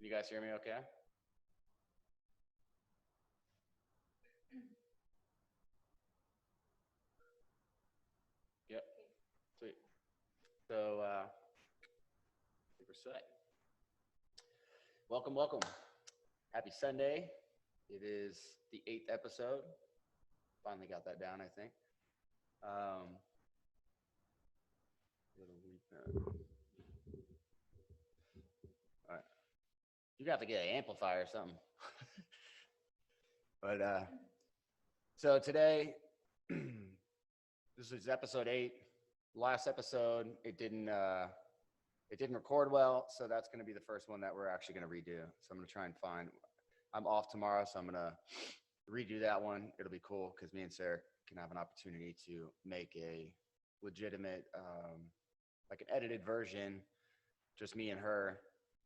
You guys hear me okay? Yep. Sweet. So, I think we're set. Welcome. Happy Sunday. It is the 8th episode. Finally got that down, I think. All right. You're gonna have to get an amplifier or something. But so today, this is episode 8. Last episode, it didn't record well, so that's going to be the first one that we're actually going to redo. So I'm going to try and I'm off tomorrow, so I'm going to redo that one. It'll be cool because me and Sarah can have an opportunity to make a legitimate, like an edited version, just me and her,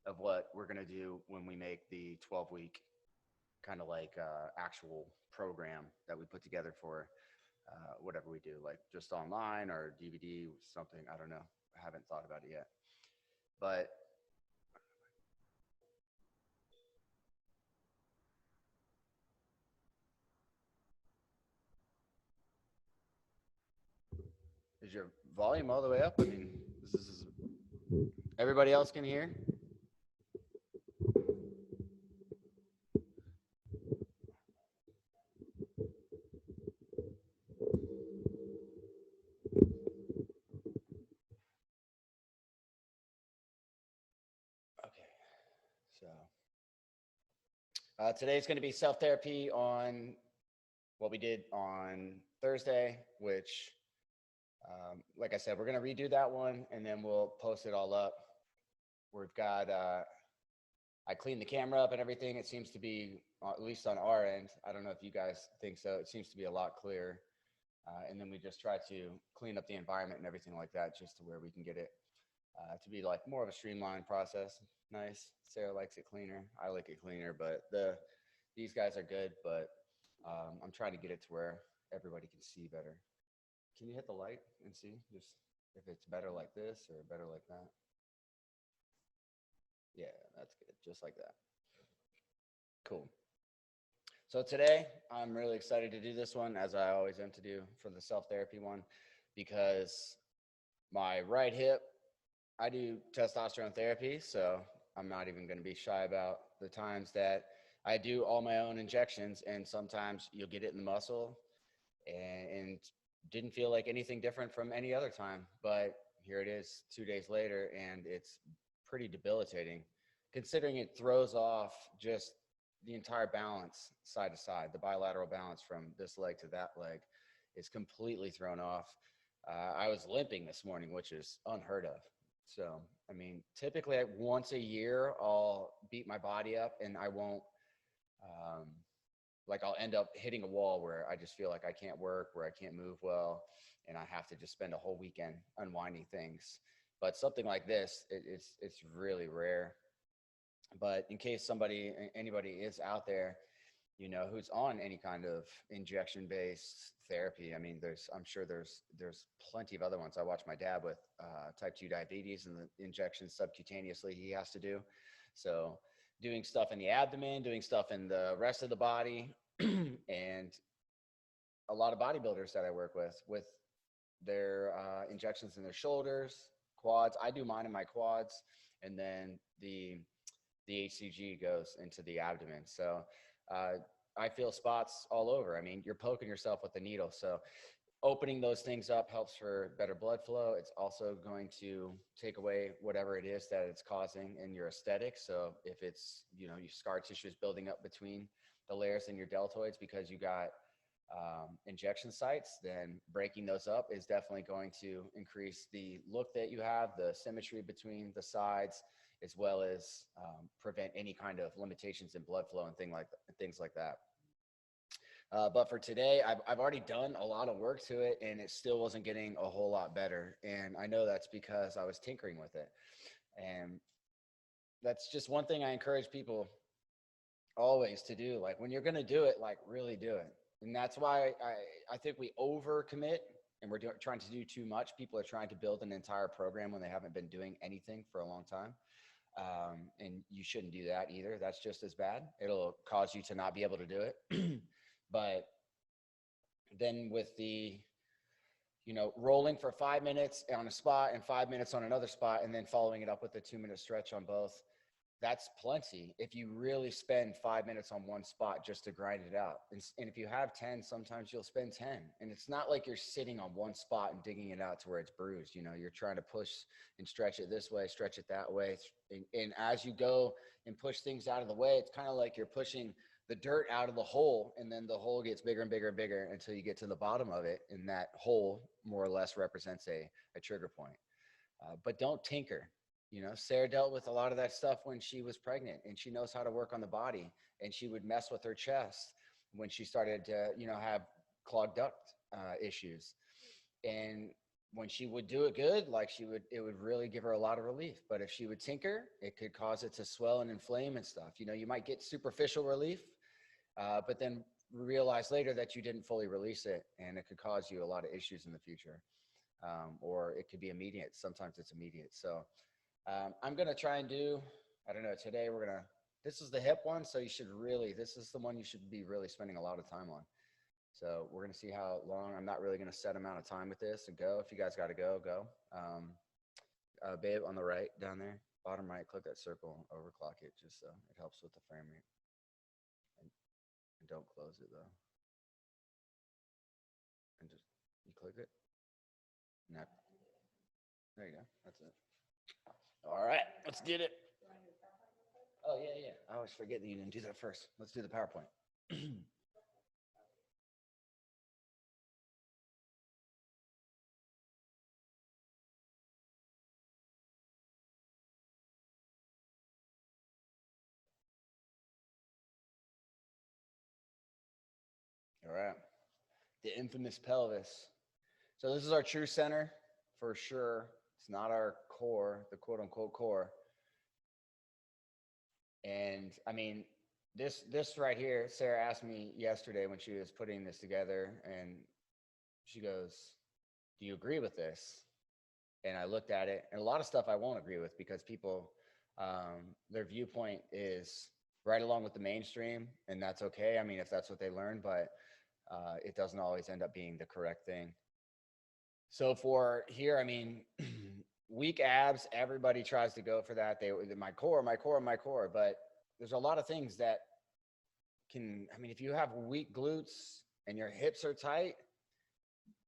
of what we're going to do when we make the 12-week kind of like actual program that we put together for whatever we do, like just online or DVD, something. I don't know. I haven't thought about it yet. But is your volume all the way up? I mean, this is everybody else can hear? Today's going to be self-therapy on what we did on Thursday, which, like I said, we're going to redo that one, and then we'll post it all up. We've got, I cleaned the camera up and everything. It seems to be, at least on our end, I don't know if you guys think so, it seems to be a lot clearer. And then we just try to clean up the environment and everything like that, just to where we can get it to be like more of a streamlined process. Nice. Sarah likes it cleaner. I like it cleaner, but these guys are good, but I'm trying to get it to where everybody can see better. Can you hit the light and see just if it's better like this or better like that? Yeah, that's good. Just like that. Cool. So today I'm really excited to do this one, as I always am to do for the self-therapy one, because my right hip, I do testosterone therapy, so I'm not even going to be shy about the times that I do all my own injections, and sometimes you'll get it in the muscle and didn't feel like anything different from any other time. But here it is 2 days later, and it's pretty debilitating, considering it throws off just the entire balance side to side. The bilateral balance from this leg to that leg is completely thrown off. I was limping this morning, which is unheard of. So, I mean, typically once a year, I'll beat my body up and I won't, I'll end up hitting a wall where I just feel like I can't work, where I can't move well, and I have to just spend a whole weekend unwinding things. But something like this, it's really rare. But in case anybody is out there, you know, who's on any kind of injection-based therapy. I mean, I'm sure there's plenty of other ones. I watch my dad with type 2 diabetes and the injections subcutaneously he has to do. So doing stuff in the abdomen, doing stuff in the rest of the body, and a lot of bodybuilders that I work with their injections in their shoulders, quads. I do mine in my quads, and then the HCG goes into the abdomen. So I feel spots all over. I mean, you're poking yourself with a needle. So opening those things up helps for better blood flow. It's also going to take away whatever it is that it's causing in your aesthetic. So if it's, you know, your scar tissue is building up between the layers in your deltoids because you got injection sites, then breaking those up is definitely going to increase the look that you have, the symmetry between the sides, as well as prevent any kind of limitations in blood flow and things like that. But for today, I've already done a lot of work to it, and it still wasn't getting a whole lot better. And I know that's because I was tinkering with it. And that's just one thing I encourage people always to do. Like, when you're going to do it, like, really do it. And that's why I think we overcommit and we're trying to do too much. People are trying to build an entire program when they haven't been doing anything for a long time. And you shouldn't do that either. That's just as bad. It'll cause you to not be able to do it. But then with the, rolling for 5 minutes on a spot and 5 minutes on another spot, and then following it up with a 2-minute stretch on both, that's plenty if you really spend 5 minutes on one spot just to grind it out. And if you have 10, sometimes you'll spend 10. And it's not like you're sitting on one spot and digging it out to where it's bruised. You're trying to push and stretch it this way, stretch it that way. And as you go and push things out of the way, it's kind of like you're pushing the dirt out of the hole, and then the hole gets bigger and bigger and bigger until you get to the bottom of it. And that hole more or less represents a trigger point. But don't tinker. Sarah dealt with a lot of that stuff when she was pregnant, and she knows how to work on the body, and she would mess with her chest when she started to, have clogged duct issues. And when she would do it good, it would really give her a lot of relief. But if she would tinker, it could cause it to swell and inflame and stuff. You might get superficial relief, but then realize later that you didn't fully release it, and it could cause you a lot of issues in the future. Or it could be immediate. Sometimes it's immediate. So I'm going to try and do, I don't know, today this is the hip one. So this is the one you should be really spending a lot of time on. So we're going to see how long. I'm not really going to set amount of time with this and go. If you guys got to go. Babe, on the right down there, bottom right, click that circle, overclock it, just so it helps with the frame rate. And don't close it though. And just, you click it. No. There you go. That's it. All right, let's get it. Oh, yeah. I always forget that you didn't do that first. Let's do the PowerPoint. All right. The infamous pelvis. So this is our true center for sure. It's not our core, the quote unquote core. And I mean, this right here, Sarah asked me yesterday when she was putting this together, and she goes, do you agree with this? And I looked at it, and a lot of stuff I won't agree with, because people, their viewpoint is right along with the mainstream, and that's okay. I mean, if that's what they learn, but it doesn't always end up being the correct thing. So for here, I mean, weak abs, everybody tries to go for that. My core, but there's a lot of things that if you have weak glutes and your hips are tight,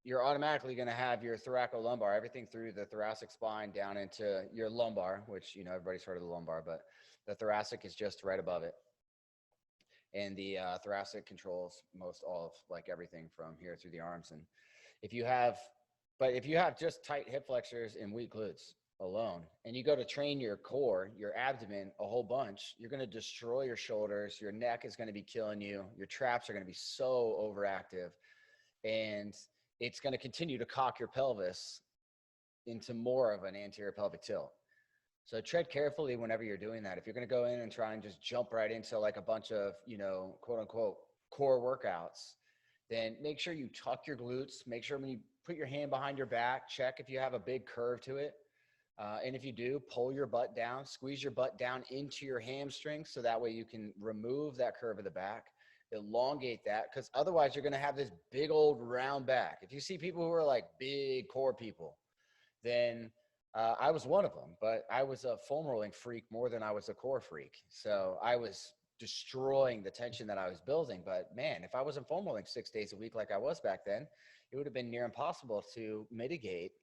you're automatically going to have your thoracolumbar, everything through the thoracic spine down into your lumbar, which, everybody's heard of the lumbar, but the thoracic is just right above it. And the thoracic controls most all of everything from here through the arms. And if you have just tight hip flexors and weak glutes alone, and you go to train your core, your abdomen a whole bunch, you're going to destroy your shoulders. Your neck is going to be killing you. Your traps are going to be so overactive, and it's going to continue to cock your pelvis into more of an anterior pelvic tilt. So tread carefully whenever you're doing that. If you're going to go in and try and just jump right into a bunch of, quote unquote core workouts, then make sure you tuck your glutes. Make sure when you put your hand behind your back, check if you have a big curve to it. And if you do, pull your butt down, squeeze your butt down into your hamstrings, so that way you can remove that curve of the back, elongate that, because otherwise you're going to have this big old round back. If you see people who are big core people, then I was one of them, but I was a foam rolling freak more than I was a core freak. So I was destroying the tension that I was building. But man, if I wasn't foam rolling 6 days a week like I was back then, it would have been near impossible to mitigate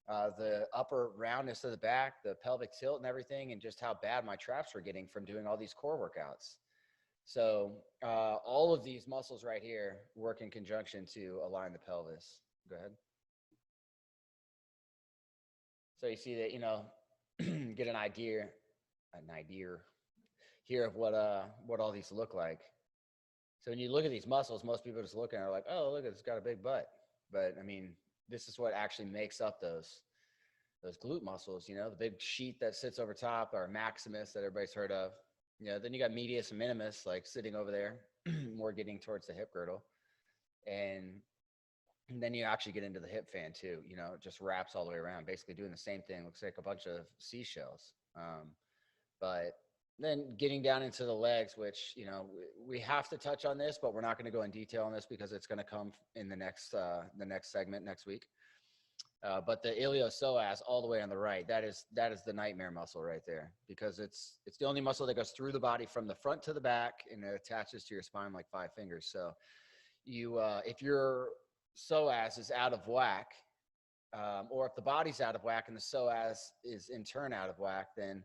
the upper roundness of the back, the pelvic tilt and everything, and just how bad my traps were getting from doing all these core workouts. So all of these muscles right here work in conjunction to align the pelvis. Go ahead. So you see that, get an idea here of what all these look like. So when you look at these muscles, most people just look and are like, oh, look, it's got a big butt. But I mean, this is what actually makes up those glute muscles, the big sheet that sits over top, or maximus that everybody's heard of. Then you got medius and minimus, sitting over there, more getting towards the hip girdle. And then you actually get into the hip fan too, it just wraps all the way around, basically doing the same thing. Looks like a bunch of seashells. But then getting down into the legs, which, you know, we have to touch on this, but we're not going to go in detail on this because it's going to come in the next segment next week. But the iliopsoas all the way on the right, that is the nightmare muscle right there, because it's the only muscle that goes through the body from the front to the back, and it attaches to your spine like 5 fingers. So you, if your psoas is out of whack, or if the body's out of whack and the psoas is in turn out of whack, then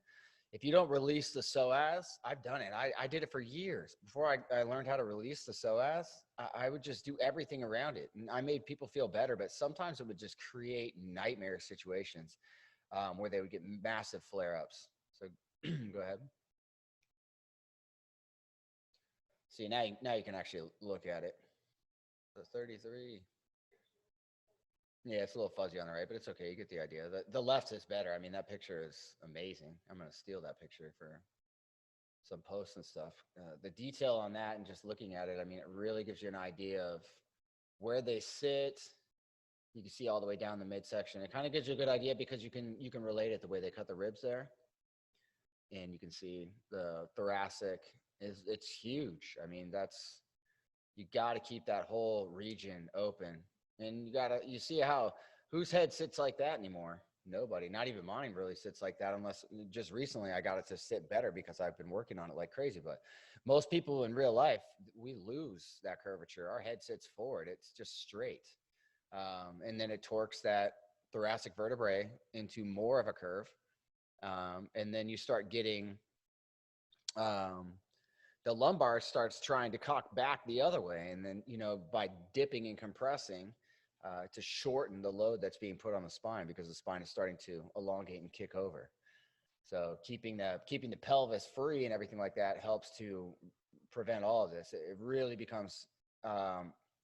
if you don't release the psoas, I've done it. I did it for years. Before I learned how to release the psoas, I would just do everything around it. And I made people feel better, but sometimes it would just create nightmare situations where they would get massive flare-ups. So go ahead. See, now you can actually look at it. So 33. Yeah, it's a little fuzzy on the right, but it's okay. You get the idea. The left is better. I mean, that picture is amazing. I'm going to steal that picture for some posts and stuff. The detail on that and just looking at it, I mean, it really gives you an idea of where they sit. You can see all the way down the midsection. It kind of gives you a good idea because you can relate it the way they cut the ribs there. And you can see the thoracic it's huge. I mean, you got to keep that whole region open. And you see whose head sits like that anymore? Nobody, not even mine really sits like that, unless just recently I got it to sit better because I've been working on it like crazy. But most people in real life, we lose that curvature. Our head sits forward. It's just straight. And then it torques that thoracic vertebrae into more of a curve. And then you start getting, the lumbar starts trying to cock back the other way. And then, you know, by dipping and compressing to shorten the load that's being put on the spine, because the spine is starting to elongate and kick over. So keeping the pelvis free and everything like that helps to prevent all of this. It really becomes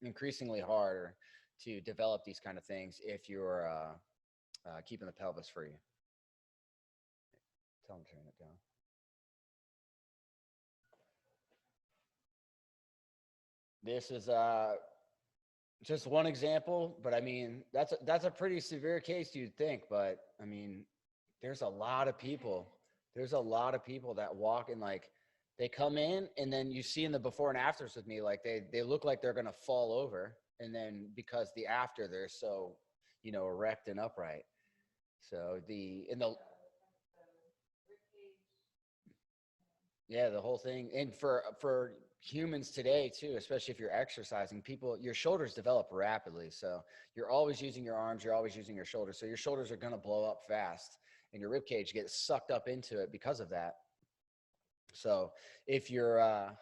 increasingly harder to develop these kind of things if you're keeping the pelvis free. Tell them to turn it down. This is just one example, but I mean, that's a pretty severe case, you'd think. But I mean, there's a lot of people that walk and like they come in, and then you see in the before and afters with me, like they look like they're gonna fall over, and then because the after they're so, you know, erect and upright. So the whole thing. And for humans today too, especially if you're exercising, your shoulders develop rapidly. So you're always using your arms, you're always using your shoulders. So your shoulders are going to blow up fast, and your rib cage gets sucked up into it because of that. So if you're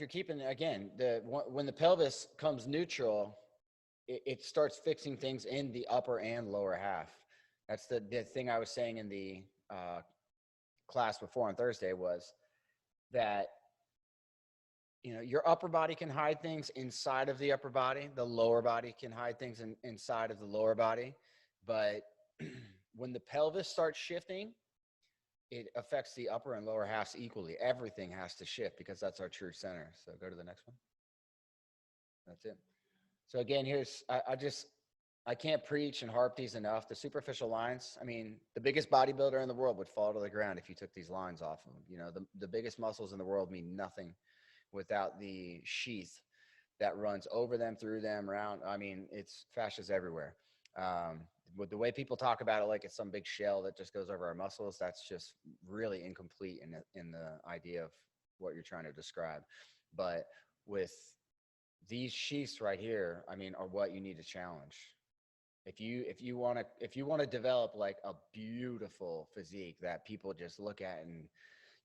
keeping, again, when the pelvis comes neutral, it starts fixing things in the upper and lower half. That's the thing I was saying in the class before on Thursday, was that, you know, your upper body can hide things inside of the upper body. The lower body can hide things inside of the lower body. But when the pelvis starts shifting, it affects the upper and lower halves equally. Everything has to shift because that's our true center. So go to the next one. That's it. So again, I can't preach and harp these enough. The superficial lines, I mean, the biggest bodybuilder in the world would fall to the ground if you took these lines off of them. You know, the biggest muscles in the world mean nothing without the sheath that runs over them, through them, around. I mean, it's fascias everywhere. With the way people talk about it like it's some big shell that just goes over our muscles, that's just really incomplete in the idea of what you're trying to describe. But with these sheaths right here, I mean, are what you need to challenge. If you want to develop like a beautiful physique that people just look at and,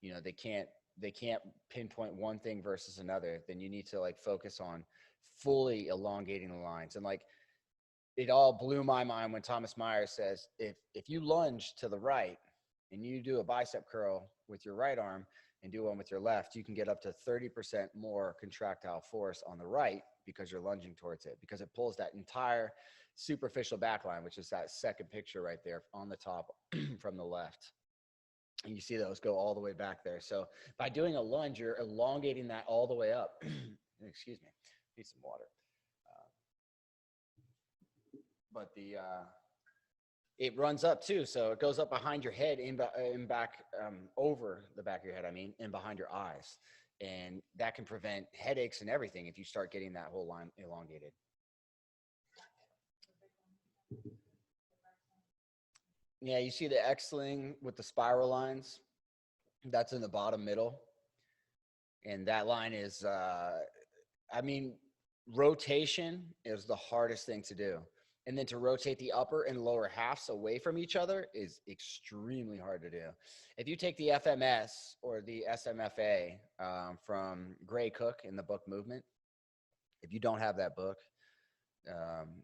you know, they can't pinpoint one thing versus another, then you need to like focus on fully elongating the lines. And like, it all blew my mind when Thomas Myers says, if you lunge to the right and you do a bicep curl with your right arm and do one with your left, you can get up to 30% more contractile force on the right because you're lunging towards it, because it pulls that entire superficial back line, which is that second picture right there on the top from the left. And you see those go all the way back there. So by doing a lunge, you're elongating that all the way up. Excuse me, need some water. But it runs up too. So it goes up behind your head, in back, over the back of your head, I mean, and behind your eyes. And that can prevent headaches and everything if you start getting that whole line elongated. Yeah, you see the X-ling with the spiral lines? That's in the bottom middle. And that line is, I mean, rotation is the hardest thing to do. And then to rotate the upper and lower halves away from each other is extremely hard to do. If you take the FMS or the SMFA from Gray Cook in the book Movement, if you don't have that book,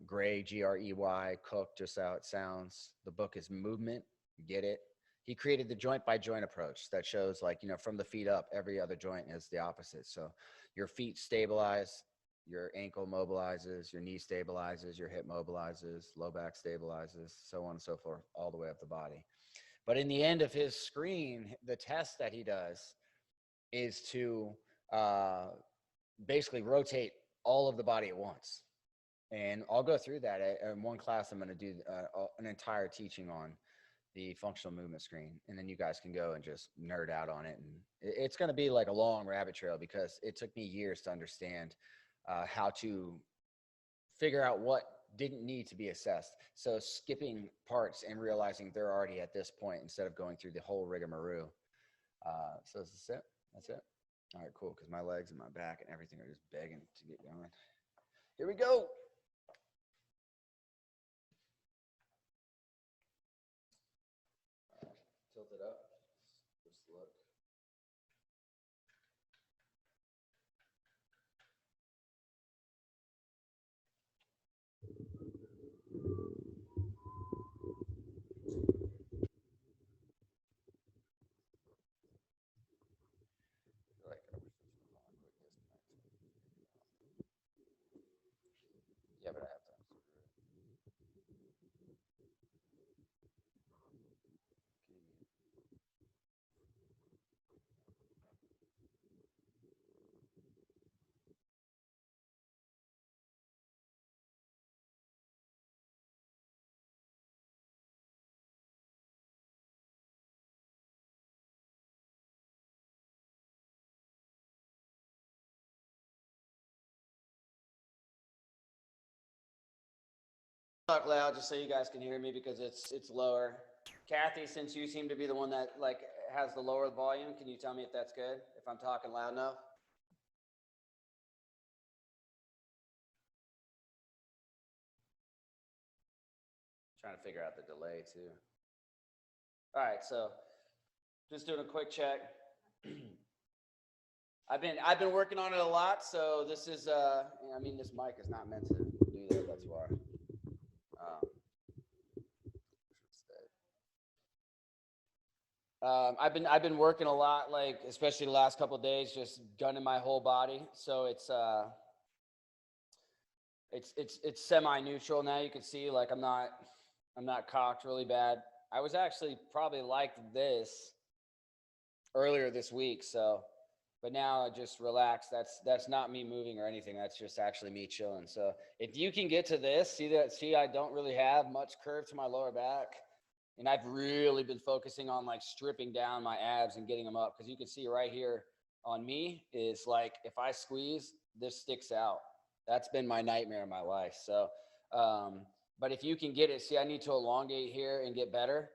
Gray, Grey, Cook, just how it sounds. The book is Movement. Get it? He created the joint by joint approach that shows, like, you know, from the feet up, every other joint is the opposite. So your feet stabilize, your ankle mobilizes, your knee stabilizes, your hip mobilizes, low back stabilizes, so on and so forth, all the way up the body. But in the end of his screen, the test that he does is to basically rotate all of the body at once. And I'll go through that in one class. I'm going to do an entire teaching on the functional movement screen, and then you guys can go and just nerd out on it. And it's going to be like a long rabbit trail because it took me years to understand how to figure out what didn't need to be assessed. So skipping parts and realizing they're already at this point instead of going through the whole rigmarole. So is this it? That's it? All right, cool, because my legs and my back and everything are just begging to get going. Here we go. Tilt it up. Just look. Yeah, but I have time. Talk loud just so you guys can hear me because it's lower. Kathy, since you seem to be the one that like has the lower volume, can you tell me if that's good? If I'm talking loud enough? Trying to figure out the delay too. All right, so just doing a quick check. I've been working on it a lot, so this is I mean, this mic is not meant to do that. That's why. I've been working a lot, like especially the last couple of days, just gunning my whole body. So it's semi-neutral now. You can see like I'm not cocked really bad. I was actually probably like this earlier this week. So, but now I just relax. That's not me moving or anything. That's just actually me chilling. So if you can get to this, see I don't really have much curve to my lower back. And I've really been focusing on like stripping down my abs and getting them up. Cause you can see right here on me is like, if I squeeze, this sticks out. That's been my nightmare in my life. So, but if you can get it, see, I need to elongate here and get better.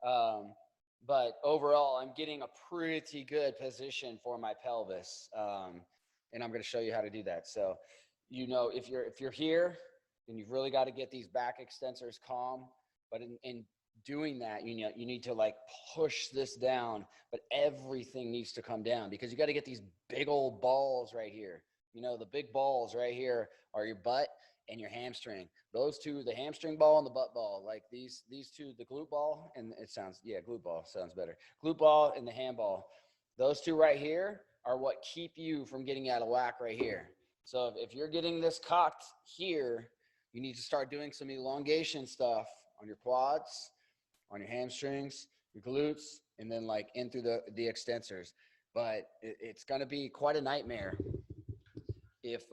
But overall, I'm getting a pretty good position for my pelvis. And I'm going to show you how to do that. So, you know, if you're here, then you've really got to get these back extensors calm. But in doing that, you know, you need to like push this down, but everything needs to come down because you got to get these big old balls right here. You know, the big balls right here are your butt and your hamstring. Those two, the hamstring ball and the butt ball, like these two, the glute ball, and it sounds, yeah, glute ball sounds better. Glute ball and the hand ball. Those two right here are what keep you from getting out of whack right here. So if you're getting this cocked here, you need to start doing some elongation stuff on your quads, on your hamstrings, your glutes, and then like in through the extensors. But it's going to be quite a nightmare if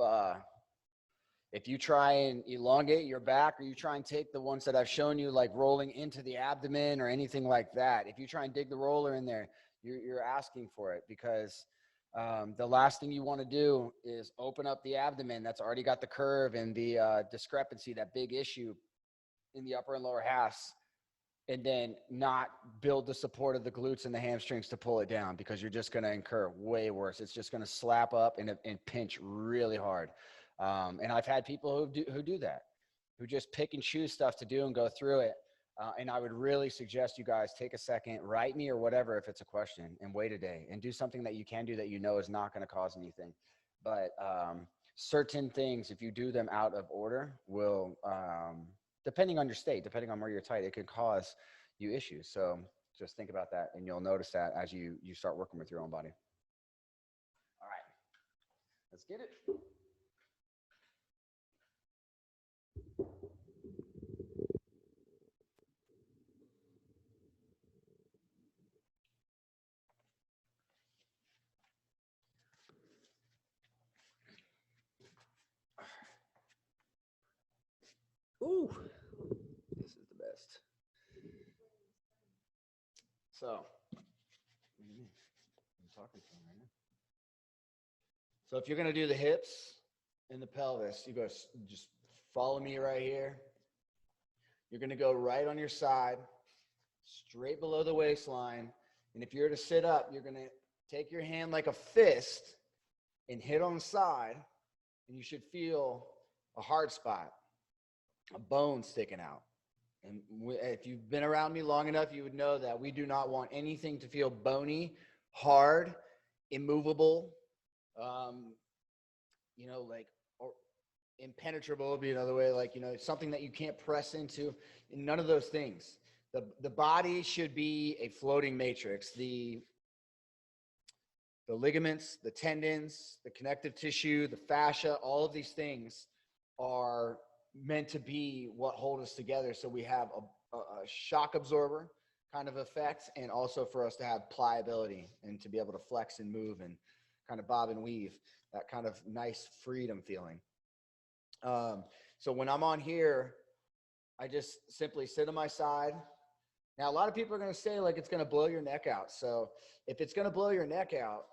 If you try and elongate your back, or you try and take the ones that I've shown you, like rolling into the abdomen or anything like that, if you try and dig the roller in there, you're asking for it, because the last thing you want to do is open up the abdomen that's already got the curve and the discrepancy, that big issue in the upper and lower halves, and then not build the support of the glutes and the hamstrings to pull it down, because you're just going to incur way worse. It's just going to slap up and pinch really hard. And I've had people who do that, who just pick and choose stuff to do and go through it. And I would really suggest you guys take a second, write me or whatever if it's a question, and wait a day and do something that you can do that you know is not going to cause anything. But certain things, if you do them out of order, will depending on your state, depending on where you're tight, it could cause you issues. So just think about that, and you'll notice that as you start working with your own body. All right, let's get it. Ooh, this is the best. So, I'm talking to him right now. So if you're going to do the hips and the pelvis, you go, just follow me right here. You're going to go right on your side, straight below the waistline. And if you're to sit up, you're going to take your hand like a fist and hit on the side, and you should feel a hard spot, a bone sticking out. And if you've been around me long enough, you would know that we do not want anything to feel bony, hard, immovable, like, or impenetrable would be another way, like, something that you can't press into. None of those things. The body should be a floating matrix. The ligaments, the tendons, the connective tissue, the fascia, all of these things are meant to be what hold us together. So we have a shock absorber kind of effect, and also for us to have pliability and to be able to flex and move and kind of bob and weave, that kind of nice freedom feeling. So when I'm on here, I just simply sit on my side. Now, a lot of people are going to say, like, it's going to blow your neck out. So if it's going to blow your neck out,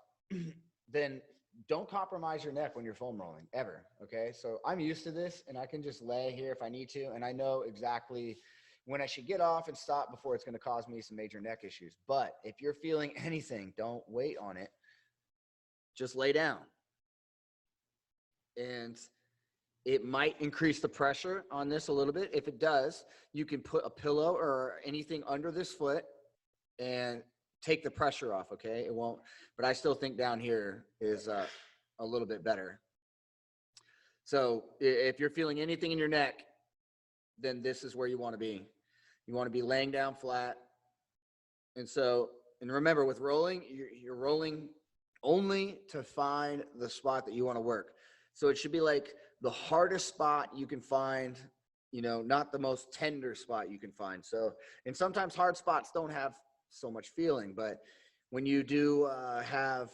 then don't compromise your neck when you're foam rolling, ever. Okay. So I'm used to this, and I can just lay here if I need to. And I know exactly when I should get off and stop before it's going to cause me some major neck issues. But if you're feeling anything, don't wait on it. Just lay down. And it might increase the pressure on this a little bit. If it does, you can put a pillow or anything under this foot and take the pressure off, okay? It won't, but I still think down here is a little bit better. So if you're feeling anything in your neck, then this is where you want to be. You want to be laying down flat. And remember, with rolling, you're rolling only to find the spot that you want to work. So it should be like the hardest spot you can find, not the most tender spot you can find. So, and sometimes hard spots don't have so much feeling, but when you do have,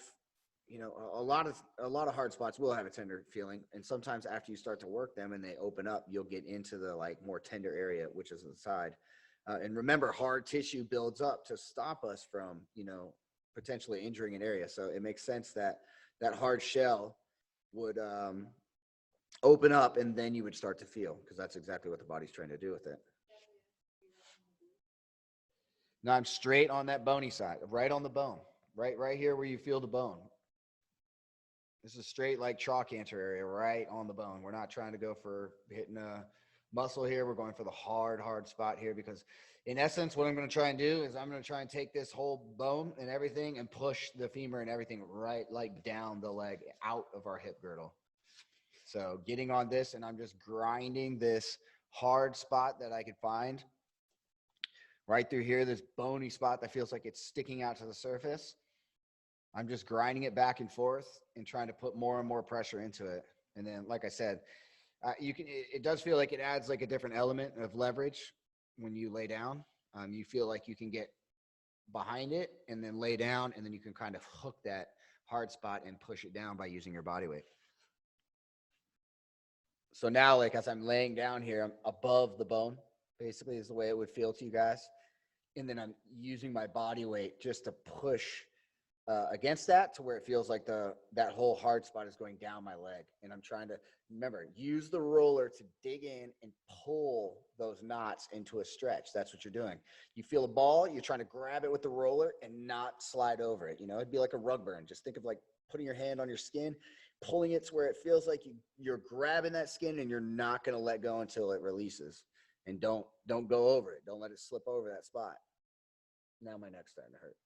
a lot of hard spots will have a tender feeling. And sometimes after you start to work them and they open up, you'll get into the more tender area, which is the side. And remember, hard tissue builds up to stop us from, potentially injuring an area. So it makes sense that hard shell would open up, and then you would start to feel, because that's exactly what the body's trying to do with it. Now I'm straight on that bony side, right on the bone, right here where you feel the bone. This is straight like trochanter area, right on the bone. We're not trying to go for hitting a muscle here. We're going for the hard spot here, because in essence, what I'm going to try and do is I'm going to try and take this whole bone and everything and push the femur and everything right, like down the leg, out of our hip girdle. So getting on this, and I'm just grinding this hard spot that I could find right through here, this bony spot that feels like it's sticking out to the surface. I'm just grinding it back and forth and trying to put more and more pressure into it. And then, like I said, it does feel like it adds like a different element of leverage when you lay down. You feel like you can get behind it and then lay down, and then you can kind of hook that hard spot and push it down by using your body weight. So now, like, as I'm laying down here, I'm above the bone, basically is the way it would feel to you guys. And then I'm using my body weight just to push against that to where it feels like that whole hard spot is going down my leg. And I'm trying to, remember, use the roller to dig in and pull those knots into a stretch. That's what you're doing. You feel a ball, you're trying to grab it with the roller and not slide over it. You know, it'd be like a rug burn. Just think of like putting your hand on your skin, pulling it to where it feels like you're grabbing that skin and you're not going to let go until it releases. And don't go over it. Don't let it slip over that spot. Now my neck's starting to hurt.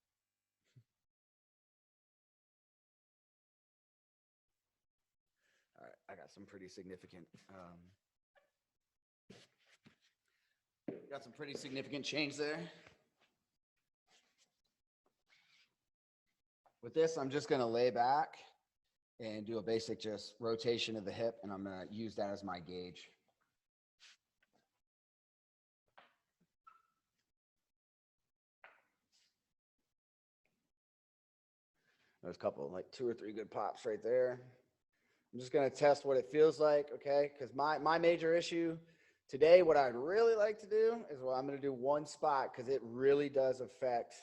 All right, I got some pretty significant change there. With this, I'm just gonna lay back and do a basic just rotation of the hip, and I'm gonna use that as my gauge. There's a couple, like 2 or 3 good pops right there. I'm just gonna test what it feels like, okay? Because my major issue today, what I'd really like to do is, well, I'm gonna do one spot because it really does affect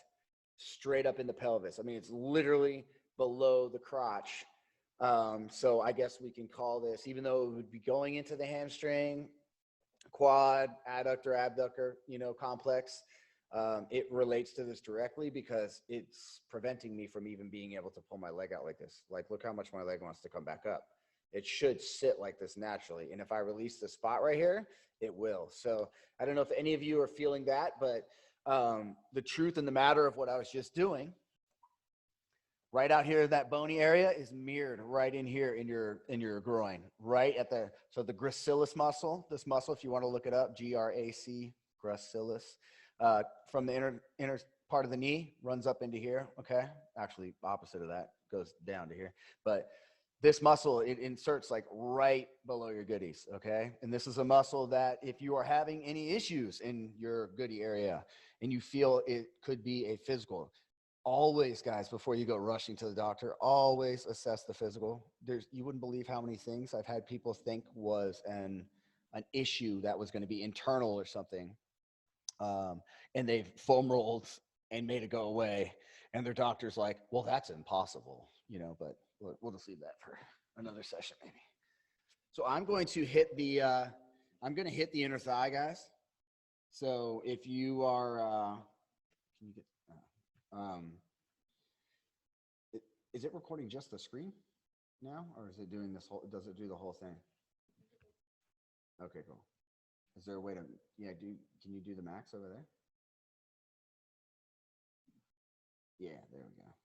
straight up in the pelvis. I mean, it's literally below the crotch. So I guess we can call this, even though it would be going into the hamstring, quad, adductor, abductor, you know, complex. It relates to this directly because it's preventing me from even being able to pull my leg out like this. Like, look how much my leg wants to come back up. It should sit like this naturally. And if I release the spot right here, it will. So I don't know if any of you are feeling that, but the truth in the matter of what I was just doing, right out here, that bony area is mirrored right in here in your groin, right at the, so the gracilis muscle, this muscle, if you want to look it up, GRAC, gracilis, from the inner part of the knee runs up into here. Okay. Actually opposite of that, goes down to here, but this muscle, it inserts like right below your goodies. Okay. And this is a muscle that if you are having any issues in your goodie area and you feel it could be a physical, always, guys, before you go rushing to the doctor, always assess the physical. You wouldn't believe how many things I've had people think was an issue that was going to be internal or something. And they've foam rolled and made it go away. And their doctor's like, well, that's impossible, you know, but we'll just leave that for another session maybe. So I'm going to hit the inner thigh, guys. So if you are, can you get, is it recording just the screen now, or is it doing this whole, does it do the whole thing? Okay, cool. Is there a way to, can you do the max over there? Yeah, there we go.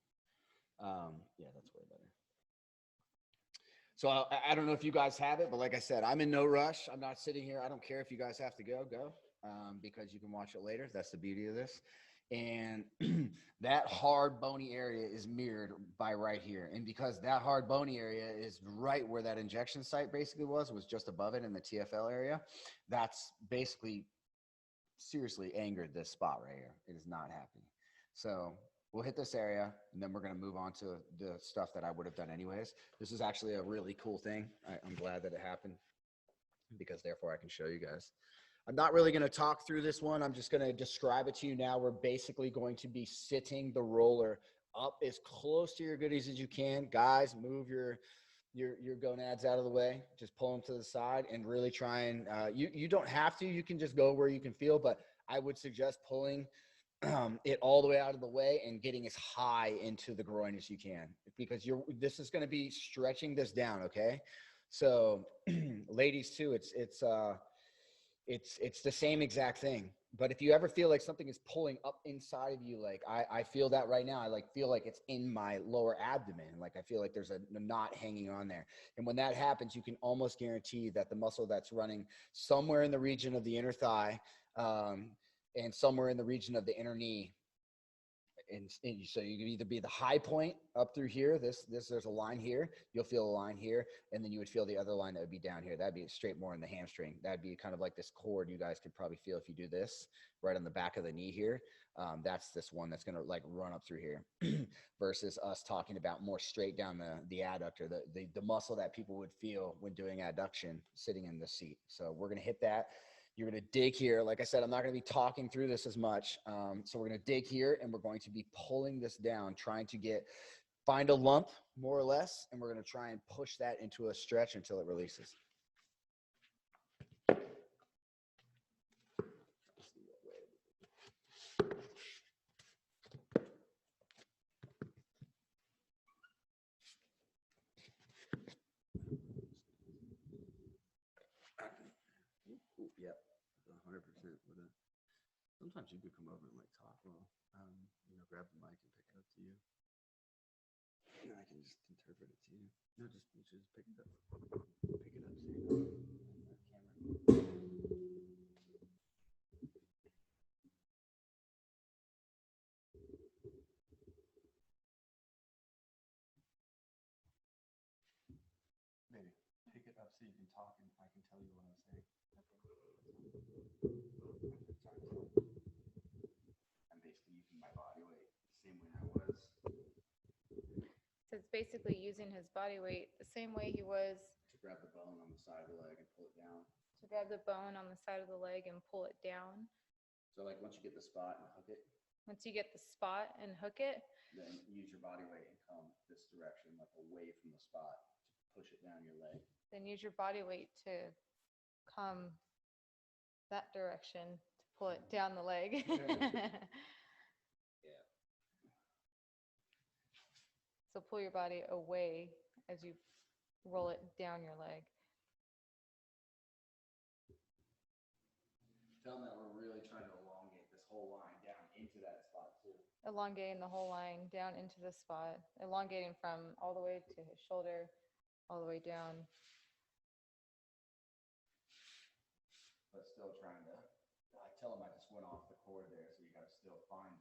Yeah, that's way better. So I don't know if you guys have it, but like I said, I'm in no rush. I'm not sitting here. I don't care if you guys have to go, because you can watch it later. That's the beauty of this. And that hard bony area is mirrored by right here. And because that hard bony area is right where that injection site basically was just above it in the TFL area, that's basically seriously angered this spot right here. It is not happy. So we'll hit this area and then we're going to move on to the stuff that I would have done anyways. This is actually a really cool thing. I'm glad that it happened because therefore I can show you guys. I'm not really going to talk through this one. I'm just going to describe it to you now. We're basically going to be sitting the roller up as close to your goodies as you can. Guys, move your gonads out of the way. Just pull them to the side and really try and, you don't have to. You can just go where you can feel, but I would suggest pulling it all the way out of the way and getting as high into the groin as you can, because this is going to be stretching this down. Okay. So ladies too, it's the same exact thing. But if you ever feel like something is pulling up inside of you, like I feel that right now, I feel like it's in my lower abdomen. Like I feel like there's a knot hanging on there. And when that happens, you can almost guarantee that the muscle that's running somewhere in the region of the inner thigh, and somewhere in the region of the inner knee and so you can either be the high point up through here. There's a line here. You'll feel a line here, and then you would feel the other line that would be down here. That'd be straight more in the hamstring. That'd be kind of like this cord you guys could probably feel if you do this right on the back of the knee here. That's this one that's gonna like run up through here, versus us talking about more straight down the adductor, the muscle that people would feel when doing adduction sitting in the seat. So we're gonna hit that. You're going to dig here. Like I said, I'm not going to be talking through this as much. So we're going to dig here, and we're going to be pulling this down, trying to find a lump more or less. And we're going to try and push that into a stretch until it releases. Yep, 100% with it. Sometimes you could come over and like talk while, grab the mic and pick it up to you. And I can just interpret it to you. No, just pick it up. Pick it up so you know on the camera. Maybe pick it up so you can talk and I can tell you what I'm saying. I'm basically using my body weight the same way I was. So it's basically using his body weight the same way he was. To grab the bone on the side of the leg and pull it down. To grab the bone on the side of the leg and pull it down. So like once you get the spot and hook it. Once you get the spot and hook it. Then use your body weight and come this direction, like away from the spot to push it down your leg. Then use your body weight to come that direction to pull it down the leg. Yeah. So pull your body away as you roll it down your leg. Tell them that we're really trying to elongate this whole line down into that spot too. Elongating the whole line down into the spot. Elongating from all the way to his shoulder, all the way down. But still trying to, I tell them I just went off the cord there, so you got to still find,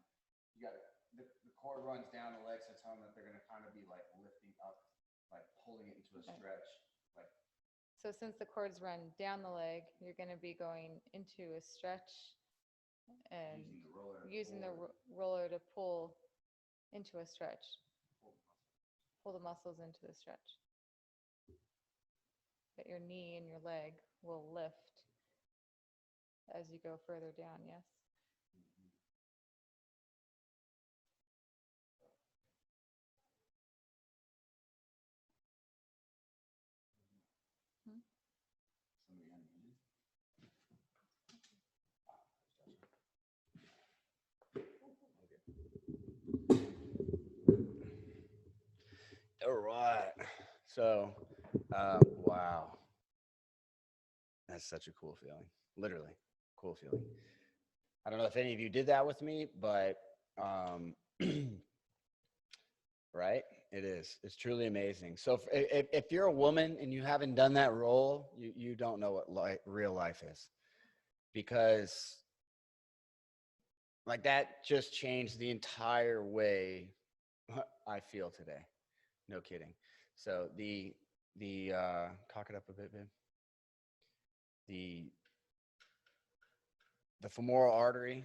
the cord runs down the leg, so tell them that they're going to kind of be like lifting up, like pulling it into a stretch. Like. So since the cords run down the leg, you're going to be going into a stretch and using the roller to pull into a stretch. Pull the muscles into the stretch. But your knee and your leg will lift as you go further down, yes? All right. So, wow. That's such a cool feeling. Literally, cool feeling. I don't know if any of you did that with me, but right? It is. It's truly amazing. So if you're a woman and you haven't done that roll, you don't know what real life is, because like that just changed the entire way I feel today. No kidding. So the cock it up a bit, babe. The femoral artery,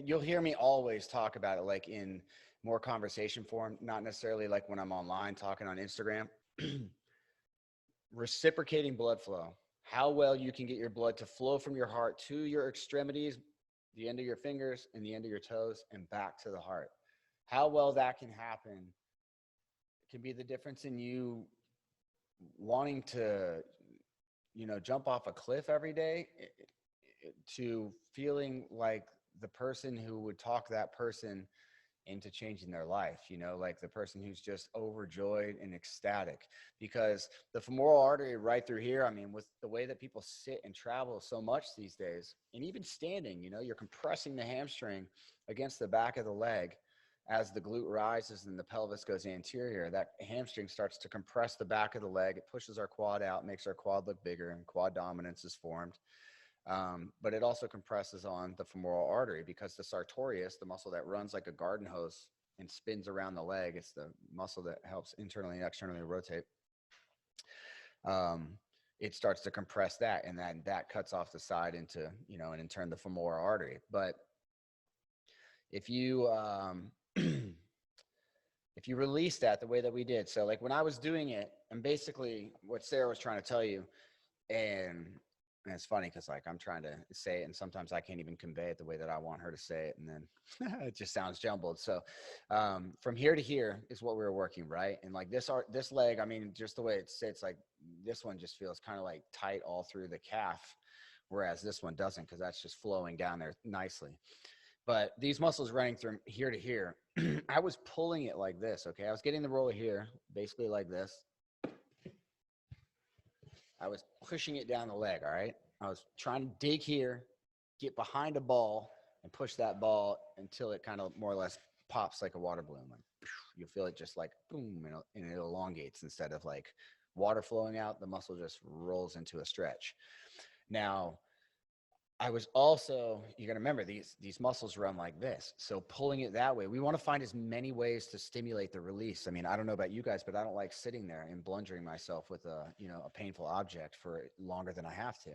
you'll hear me always talk about it like in more conversation form, not necessarily like when I'm online talking on Instagram. Reciprocating blood flow, how well you can get your blood to flow from your heart to your extremities, the end of your fingers and the end of your toes, and back to the heart. How well that can happen can be the difference in you wanting to, jump off a cliff every day to feeling like the person who would talk that person into changing their life, like the person who's just overjoyed and ecstatic. Because the femoral artery right through here, I mean, with the way that people sit and travel so much these days, and even standing, you're compressing the hamstring against the back of the leg. As the glute rises and the pelvis goes anterior, that hamstring starts to compress the back of the leg. It pushes our quad out, makes our quad look bigger, and quad dominance is formed. But it also compresses on the femoral artery because the sartorius, the muscle that runs like a garden hose and spins around the leg, it's the muscle that helps internally and externally rotate. It starts to compress that, and that cuts off the side into, and in turn the femoral artery. But if you if you release that the way that we did, so like when I was doing it, and basically what Sarah was trying to tell you, and it's funny because like I'm trying to say it, and sometimes I can't even convey it the way that I want her to say it, and then it just sounds jumbled. So from here to here is what we were working, right? And like this leg, I mean, just the way it sits, like this one just feels kind of like tight all through the calf, whereas this one doesn't, because that's just flowing down there nicely. But these muscles running from here to here, I was pulling it like this, okay? I was getting the roller here, basically like this. I was pushing it down the leg, all right? I was trying to dig here, get behind a ball, and push that ball until it kind of more or less pops like a water balloon. Like, you'll feel it just like boom, and it elongates instead of like water flowing out. The muscle just rolls into a stretch. Now, I was also, you got to remember, these muscles run like this. So pulling it that way, we want to find as many ways to stimulate the release. I mean, I don't know about you guys, but I don't like sitting there and bludgeoning myself with a painful object for longer than I have to.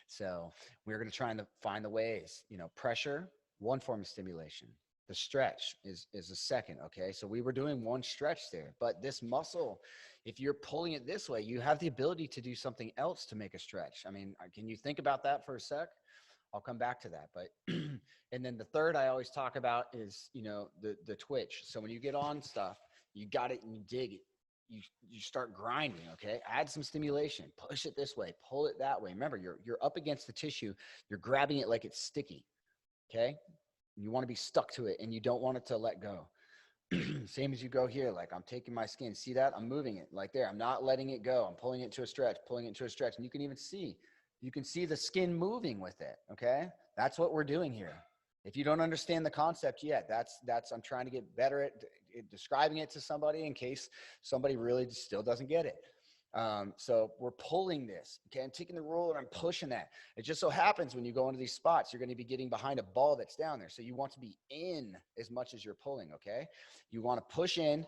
So we're going to try and find the ways, pressure, one form of stimulation. The stretch is a second, okay? So we were doing one stretch there, but this muscle, if you're pulling it this way, you have the ability to do something else to make a stretch. I mean, can you think about that for a sec? I'll come back to that. But and then the third I always talk about is, the twitch. So when you get on stuff, you got it and you dig it. You start grinding, okay? Add some stimulation. Push it this way, pull it that way. Remember, you're up against the tissue. You're grabbing it like it's sticky, okay? You want to be stuck to it, and you don't want it to let go. Same as you go here, like I'm taking my skin. See that? I'm moving it like there. I'm not letting it go. I'm pulling it to a stretch, pulling it to a stretch. And you can even see the skin moving with it, okay? That's what we're doing here. If you don't understand the concept yet, that's I'm trying to get better at describing it to somebody in case somebody really still doesn't get it. So we're pulling this, okay? I'm taking the roller and I'm pushing that. It just so happens when you go into these spots, you're going to be getting behind a ball that's down there. So you want to be in as much as you're pulling, okay? You want to push in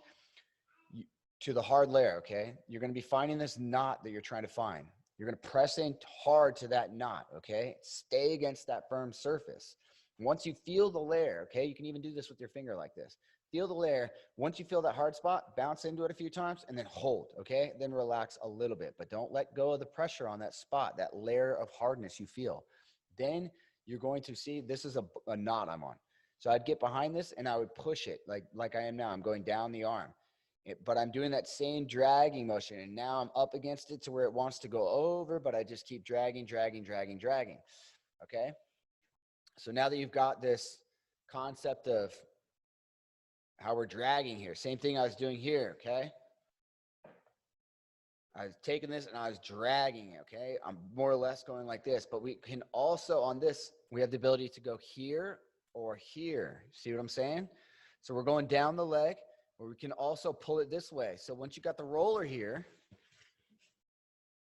to the hard layer, okay? You're going to be finding this knot that you're trying to find. You're going to press in hard to that knot, okay? Stay against that firm surface. Once you feel the layer, okay, you can even do this with your finger like this. Feel the layer. Once you feel that hard spot, bounce into it a few times and then hold, okay? Then relax a little bit, but don't let go of the pressure on that spot, that layer of hardness you feel. Then you're going to see this is a knot I'm on. So I'd get behind this and I would push it like I am now. I'm going down the arm. But I'm doing that same dragging motion, and now I'm up against it to where it wants to go over, but I just keep dragging. Okay? So now that you've got this concept of how we're dragging here, same thing I was doing here, okay? I was taking this and I was dragging it, okay? I'm more or less going like this, but we can also, on this, we have the ability to go here or here. See what I'm saying? So we're going down the leg, or we can also pull it this way. So once you got the roller here,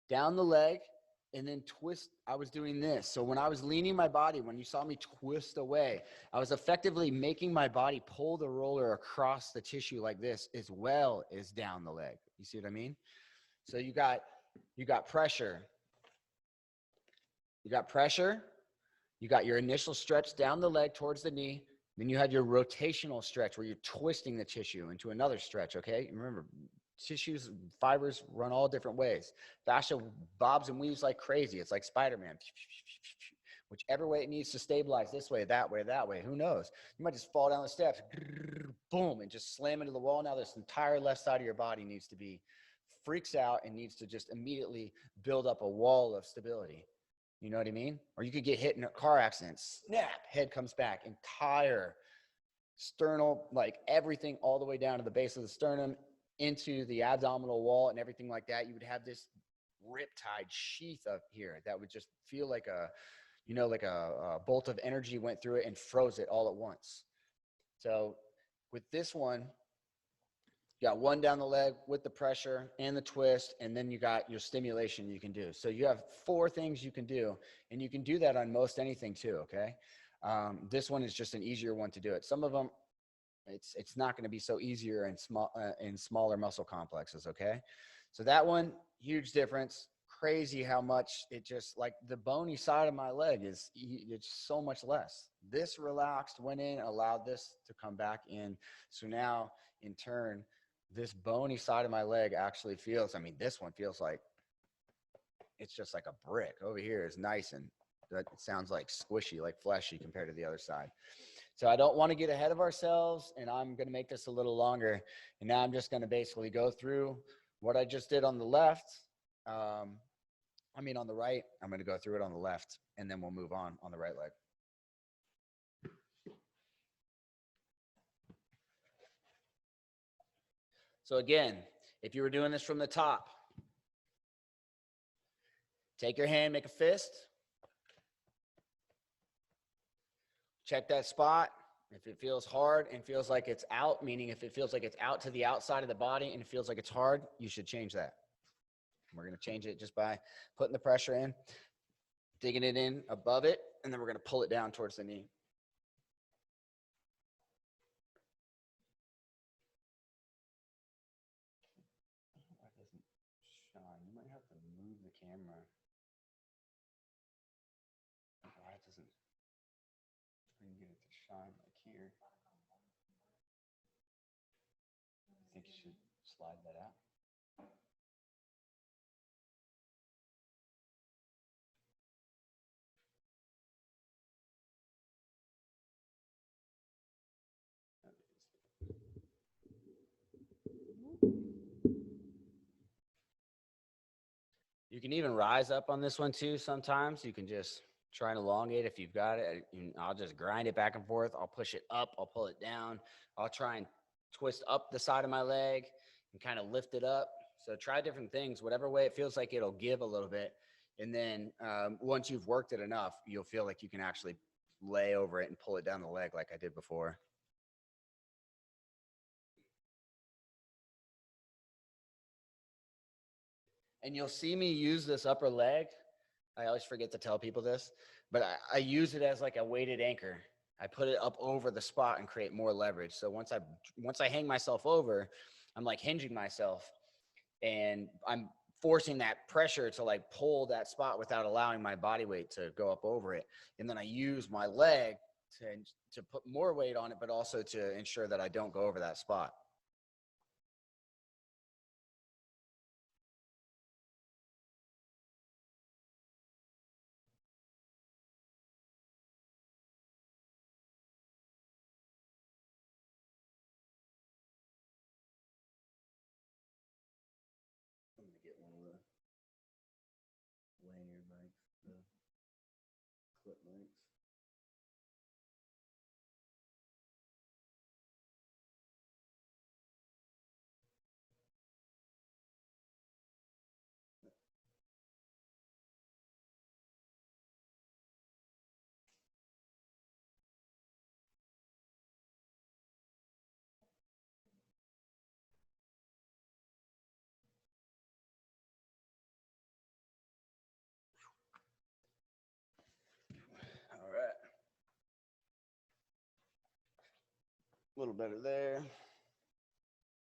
down the leg, and then twist. I was doing this. So when I was leaning my body, when you saw me twist away, I was effectively making my body pull the roller across the tissue like this, as well as down the leg. You see what I mean? So you got pressure. You got pressure. You got your initial stretch down the leg towards the knee. Then you have your rotational stretch where you're twisting the tissue into another stretch, okay? Remember, tissues, fibers run all different ways. Fascia bobs and weaves like crazy. It's like Spider-Man. Whichever way it needs to stabilize, this way, that way, that way. Who knows? You might just fall down the steps, boom, and just slam into the wall. Now this entire left side of your body needs to be, freaks out and needs to just immediately build up a wall of stability. You know what I mean? Or you could get hit in a car accident, snap, head comes back, entire sternal, like everything all the way down to the base of the sternum into the abdominal wall and everything like that. You would have this riptide sheath up here that would just feel like a bolt of energy went through it and froze it all at once. So with this one, You got one down the leg with the pressure and the twist, and then you got your stimulation you can do. So you have 4 things you can do, and you can do that on most anything too, okay? This one is just an easier one to do it. Some of them, it's not going to be so easier in smaller muscle complexes, okay? So that one, huge difference. Crazy how much it just, like the bony side of my leg it's so much less. This relaxed, went in, allowed this to come back in. So now in turn, this bony side of my leg actually feels, I mean, this one feels like it's just like a brick. Over here is nice and that sounds like squishy, like fleshy compared to the other side. So I don't want to get ahead of ourselves, and I'm going to make this a little longer. And now I'm just going to basically go through what I just did on the left. On the right. I'm going to go through it on the left, and then we'll move on the right leg. So again, if you were doing this from the top, take your hand, make a fist. Check that spot. If it feels hard and feels like it's out, meaning if it feels like it's out to the outside of the body and it feels like it's hard, you should change that. We're going to change it just by putting the pressure in, digging it in above it, and then we're going to pull it down towards the knee. That doesn't shine. You might have to move the camera. Why it doesn't get it to shine like here. I think you should slide that out. You can even rise up on this one too. Sometimes you can just try and elongate if you've got it. I'll just grind it back and forth. I'll push it up. I'll pull it down. I'll try and twist up the side of my leg and kind of lift it up. So try different things, whatever way it feels like it'll give a little bit. And then once you've worked it enough, you'll feel like you can actually lay over it and pull it down the leg like I did before. And you'll see me use this upper leg. I always forget to tell people this, but I use it as like a weighted anchor. I put it up over the spot and create more leverage. So once I hang myself over, I'm like hinging myself, and I'm forcing that pressure to like pull that spot without allowing my body weight to go up over it. And then I use my leg to put more weight on it, but also to ensure that I don't go over that spot. I'm going to get one of the lanyard lengths, the clip lengths. All right. A little better there.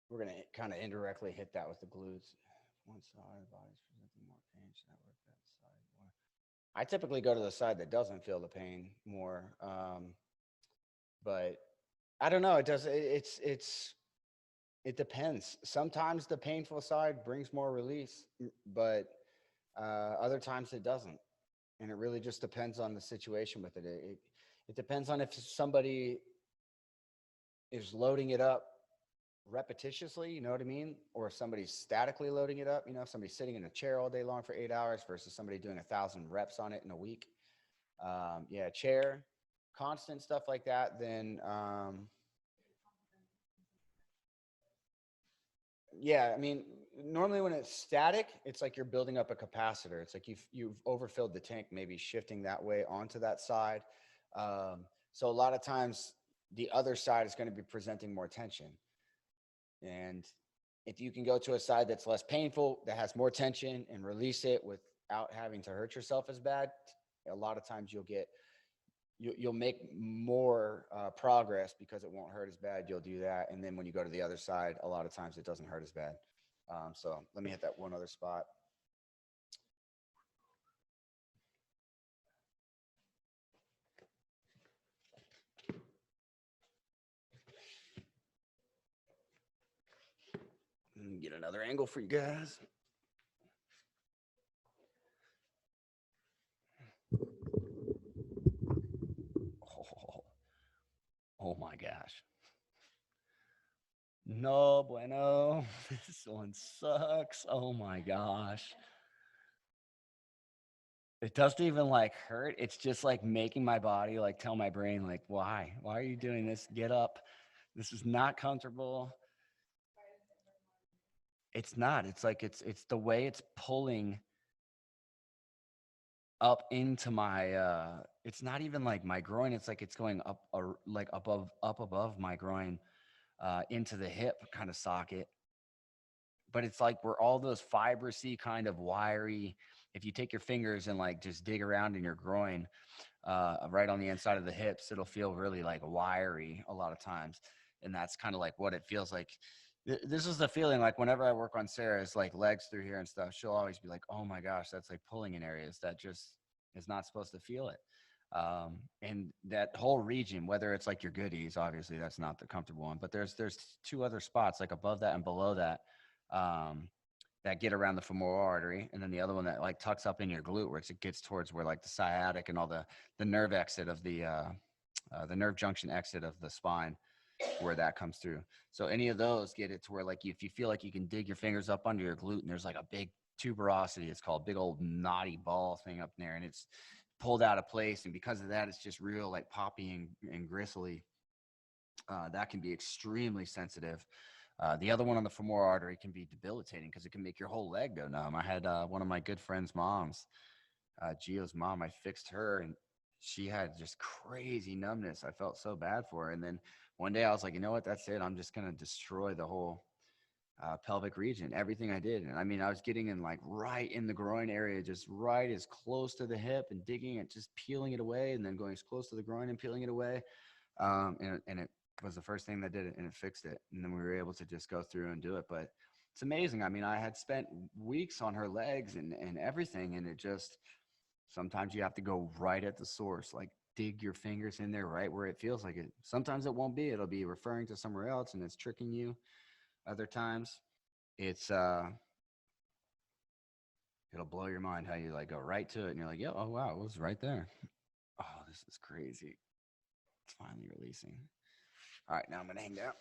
We're going to kind of indirectly hit that with the glutes. One side of the body's presenting more pain. Should I work that side more? I typically go to the side that doesn't feel the pain more. But I don't know. It does. It depends. Sometimes the painful side brings more release, but other times it doesn't. And it really just depends on the situation with it. It depends on if somebody is loading it up repetitiously, you know what I mean? Or if somebody's statically loading it up, if somebody's sitting in a chair all day long for 8 hours versus somebody doing 1,000 reps on it in a week. Chair, constant stuff like that, then normally when it's static, it's like you're building up a capacitor. It's like you've overfilled the tank, maybe shifting that way onto that side. So a lot of times the other side is going to be presenting more tension. And if you can go to a side that's less painful, that has more tension, and release it without having to hurt yourself as bad, a lot of times you'll make more progress because it won't hurt as bad. You'll do that. And then when you go to the other side, a lot of times it doesn't hurt as bad. So let me hit that one other spot. Get another angle for you guys. Oh my gosh. No bueno. This one sucks. Oh my gosh. It doesn't even like hurt. It's just like making my body like tell my brain like, why are you doing this? Get up. This is not comfortable. It's not. It's like it's the way it's pulling up into my it's not even like my groin. It's like it's going up like above my groin into the hip kind of socket. But it's like where all those fibrous-y kind of wiry, if you take your fingers and like just dig around in your groin, right on the inside of the hips, it'll feel really like wiry a lot of times. And that's kind of like what it feels like. This is the feeling like whenever I work on Sarah's like legs through here and stuff, she'll always be like, oh my gosh, that's like pulling in areas that just is not supposed to feel it. And that whole region, whether it's like your goodies, obviously that's not the comfortable one, but there's two other spots like above that and below that, that get around the femoral artery, and then the other one that like tucks up in your glute, where it gets towards where like the sciatic and all the nerve exit of the nerve junction exit of the spine, where that comes through. So any of those get it to where like if you feel like you can dig your fingers up under your glute, and there's like a big tuberosity, it's called big old knotty ball thing up there, and it's pulled out of place, and because of that, it's just real like poppy and gristly. That can be extremely sensitive. The other one on the femoral artery can be debilitating because it can make your whole leg go numb. I had one of my good friend's moms, Gio's mom. I fixed her, and she had just crazy numbness. I felt so bad for her. And then one day I was like, you know what? That's it. I'm just going to destroy the whole pelvic region, everything I did. And I mean, I was getting in like right in the groin area, just right as close to the hip, and digging it, just peeling it away, and then going as close to the groin and peeling it away. And it was the first thing that did it, and it fixed it. And then we were able to just go through and do it. But it's amazing. I mean, I had spent weeks on her legs and everything, and it just, sometimes you have to go right at the source, like dig your fingers in there right where it feels like it. Sometimes it won't be, it'll be referring to somewhere else and it's tricking you. Other times it's it'll blow your mind how you like go right to it and you're like, yeah, oh wow, it was right there. Oh, this is crazy. It's finally releasing. All right, now I'm gonna hang down.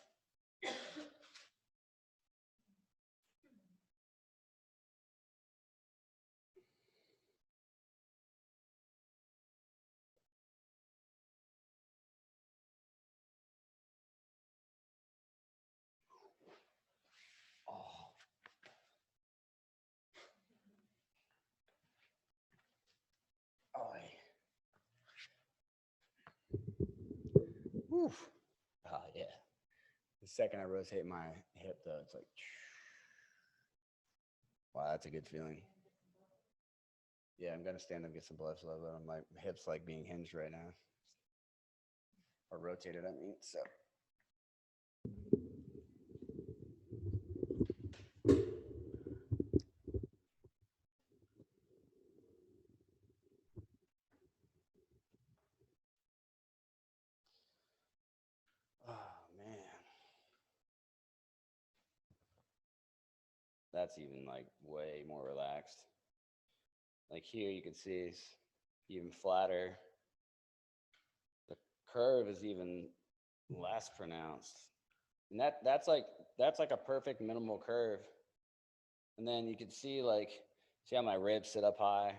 Oh. Oh. Woof. Oh yeah. The second I rotate my hip though, it's like, wow, that's a good feeling. Yeah, I'm gonna stand up, get some blood flow, but my hips like being hinged right now, or rotated. I mean, so. Oh man, that's even like way more relaxed. Like here, you can see it's even flatter. The curve is even less pronounced, and that's like a perfect minimal curve. And then you can see like, see how my ribs sit up high.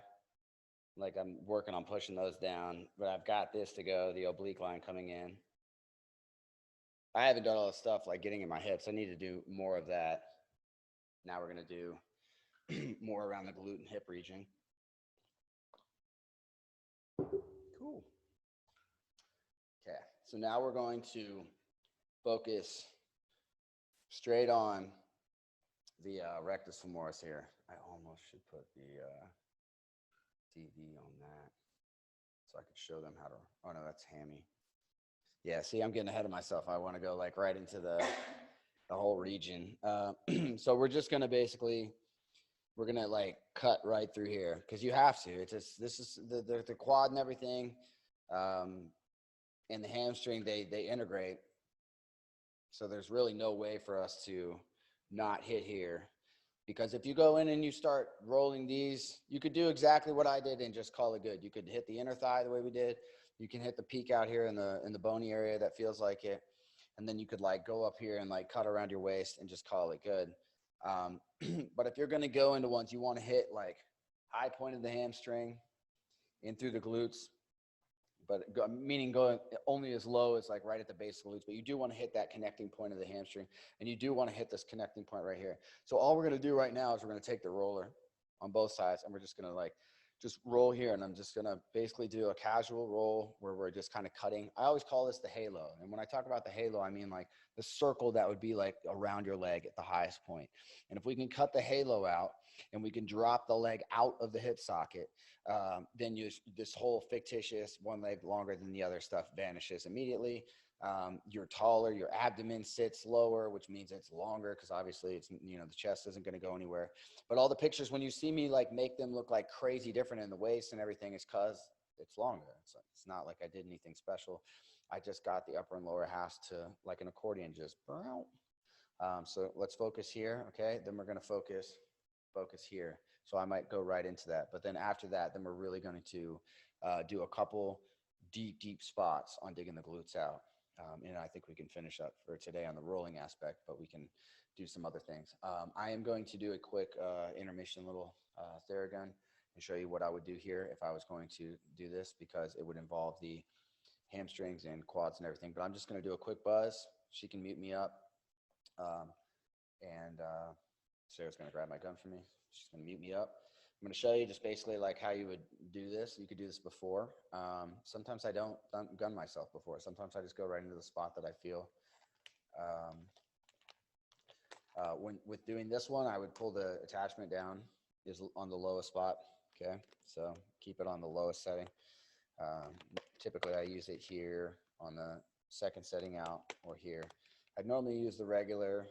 Like I'm working on pushing those down, but I've got this to go, the oblique line coming in. I haven't done all this stuff like getting in my hips. I need to do more of that. Now we're gonna do more around the glute and hip region. Cool. Okay, so now we're going to focus straight on the rectus femoris here. I almost should put the DV on that so I could show them how to, oh no, that's hammy. Yeah, see, I'm getting ahead of myself. I want to go like right into the whole region. So we're just going to basically, we're going to like cut right through here because you have to. It's just, this is the quad and everything. And the hamstring, they integrate. So there's really no way for us to not hit here. Because if you go in and you start rolling these, you could do exactly what I did and just call it good. You could hit the inner thigh the way we did. You can hit the peak out here in the bony area that feels like it. And then you could like go up here and like cut around your waist and just call it good. But if you're going to go into ones, you want to hit like high point of the hamstring in through the glutes, but meaning going only as low as like right at the base of the glutes, but you do want to hit that connecting point of the hamstring, and you do want to hit this connecting point right here. So all we're going to do right now is we're going to take the roller on both sides, and we're just going to like just roll here, and I'm just going to basically do a casual roll where we're just kind of cutting. I always call this the halo, and when I talk about the halo, I mean like the circle that would be like around your leg at the highest point. And if we can cut the halo out and we can drop the leg out of the hip socket, then this whole fictitious one leg longer than the other stuff vanishes immediately. You're taller, your abdomen sits lower, which means it's longer because obviously it's, the chest isn't going to go anywhere. But all the pictures, when you see me like make them look like crazy different in the waist and everything, is because it's longer. It's not like I did anything special. I just got the upper and lower halves to like an accordion, just so let's focus here. Okay. Then we're going to focus here. So I might go right into that. But then after that, then we're really going to do a couple deep spots on digging the glutes out. And I think we can finish up for today on the rolling aspect, but we can do some other things. I am going to do a quick intermission little Theragun and show you what I would do here if I was going to do this, because it would involve the hamstrings and quads and everything. But I'm just going to do a quick buzz. She can mute me up. Sarah's going to grab my gun for me. She's going to mute me up. I'm going to show you just basically like how you would do this. You could do this before. Sometimes I don't gun myself before. Sometimes I just go right into the spot that I feel. With doing this one, I would pull the attachment down is on the lowest spot. Okay, so keep it on the lowest setting. Typically, I use it here on the second setting out or here. I'd normally use the regular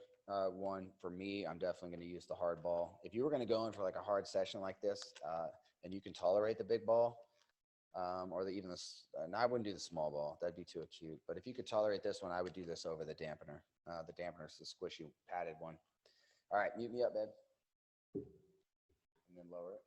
one. For me, I'm definitely going to use the hard ball. If you were going to go in for like a hard session like this, and you can tolerate the big ball, or even this, and I wouldn't do the small ball. That'd be too acute. But if you could tolerate this one, I would do this over the dampener. The dampener is the squishy padded one. All right, mute me up, babe. And then lower it.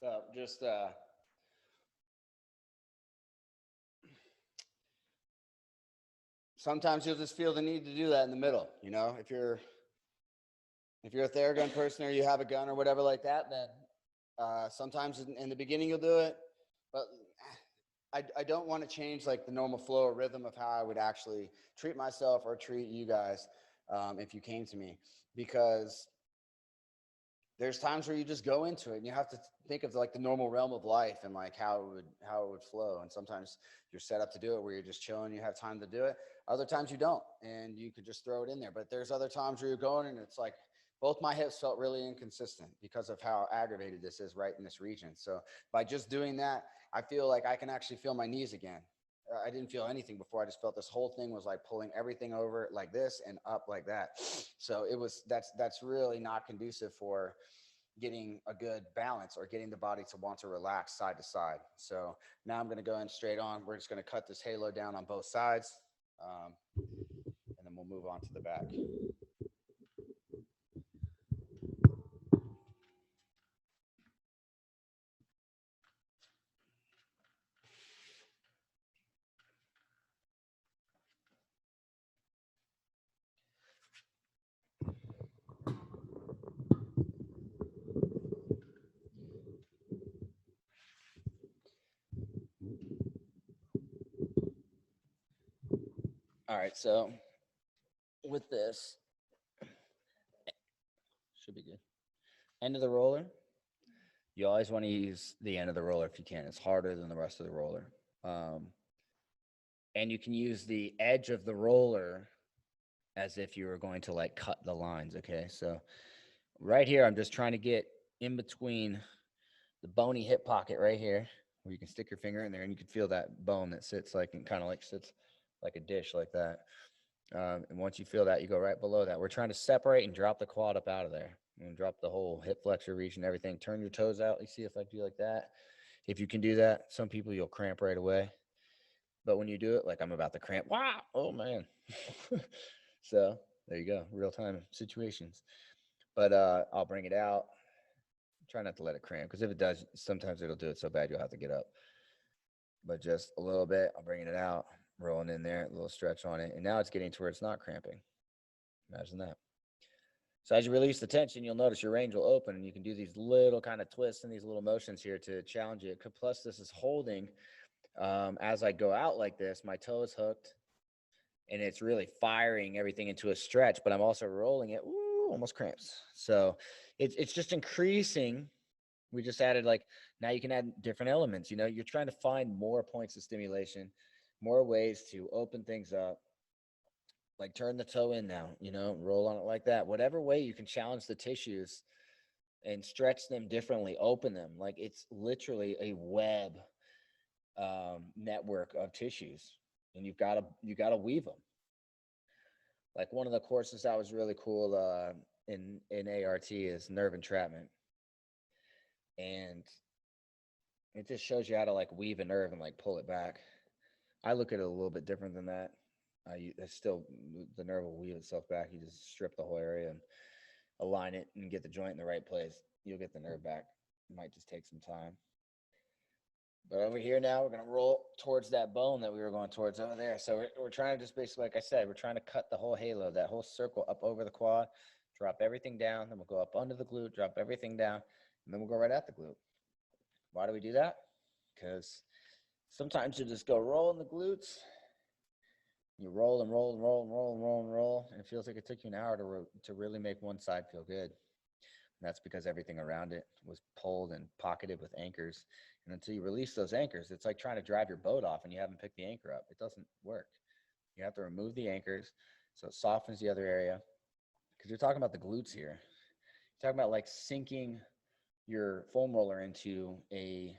So just sometimes you'll just feel the need to do that in the middle. If you're a Theragun person or you have a gun or whatever like that, then sometimes in the beginning you'll do it. But I don't want to change like the normal flow or rhythm of how I would actually treat myself or treat you guys if you came to me, because there's times where you just go into it and you have to think of like the normal realm of life and like how it would flow. And sometimes you're set up to do it where you're just chilling, you have time to do it. Other times you don't, and you could just throw it in there. But there's other times where you're going and it's like both my hips felt really inconsistent because of how aggravated this is right in this region. So by just doing that, I feel like I can actually feel my knees again. I didn't feel anything before. I just felt this whole thing was like pulling everything over like this and up like that. So it was, that's really not conducive for getting a good balance or getting the body to want to relax side to side. So now I'm going to go in straight on. We're just going to cut this halo down on both sides. And then we'll move on to the back. All right, so with this, should be good. End of the roller. You always want to use the end of the roller if you can. It's harder than the rest of the roller. And you can use the edge of the roller as if you were going to like cut the lines, okay? So right here, I'm just trying to get in between the bony hip pocket right here, where you can stick your finger in there and you can feel that bone that sits like, and kind of like sits like a dish like that. And once you feel that, you go right below that. We're trying to separate and drop the quad up out of there and drop the whole hip flexor region, everything. Turn your toes out. You see if I do like that. If you can do that, some people you'll cramp right away. But when you do it, like I'm about to cramp, wow, oh man. So there you go, real time situations. But I'll bring it out. Try not to let it cramp, because if it does, sometimes it'll do it so bad you'll have to get up. But just a little bit, I'll bring it out, rolling in there, a little stretch on it. And now it's getting to where it's not cramping. Imagine that. So as you release the tension, you'll notice your range will open, and you can do these little kind of twists and these little motions here to challenge it. Plus, this is holding. As I go out like this, my toe is hooked, and it's really firing everything into a stretch, but I'm also rolling it. Ooh, almost cramps. So it's just increasing. We just added, like, now you can add different elements. You know, you're trying to find more points of stimulation, more ways to open things up. Like turn the toe in now, you know, roll on it like that. Whatever way you can challenge the tissues and stretch them differently, open them. Like it's literally a web network of tissues, and you gotta weave them. Like one of the courses that was really cool in ART is nerve entrapment, and it just shows you how to like weave a nerve and like pull it back. I look at it a little bit different than that. It's still, the nerve will weave itself back. You just strip the whole area and align it and get the joint in the right place. You'll get the nerve back. It might just take some time. But over here now, we're going to roll towards that bone that we were going towards over there. So we're trying to just basically, like I said, we're trying to cut the whole halo, that whole circle up over the quad, drop everything down. Then we'll go up under the glute, drop everything down, and then we'll go right at the glute. Why do we do that? Because sometimes you just go roll in the glutes. You roll and roll and roll and roll and roll and roll, and it feels like it took you an hour to really make one side feel good. And that's because everything around it was pulled and pocketed with anchors. And until you release those anchors, it's like trying to drive your boat off and you haven't picked the anchor up. It doesn't work. You have to remove the anchors so it softens the other area. Because you're talking about the glutes here. You're talking about like sinking your foam roller into we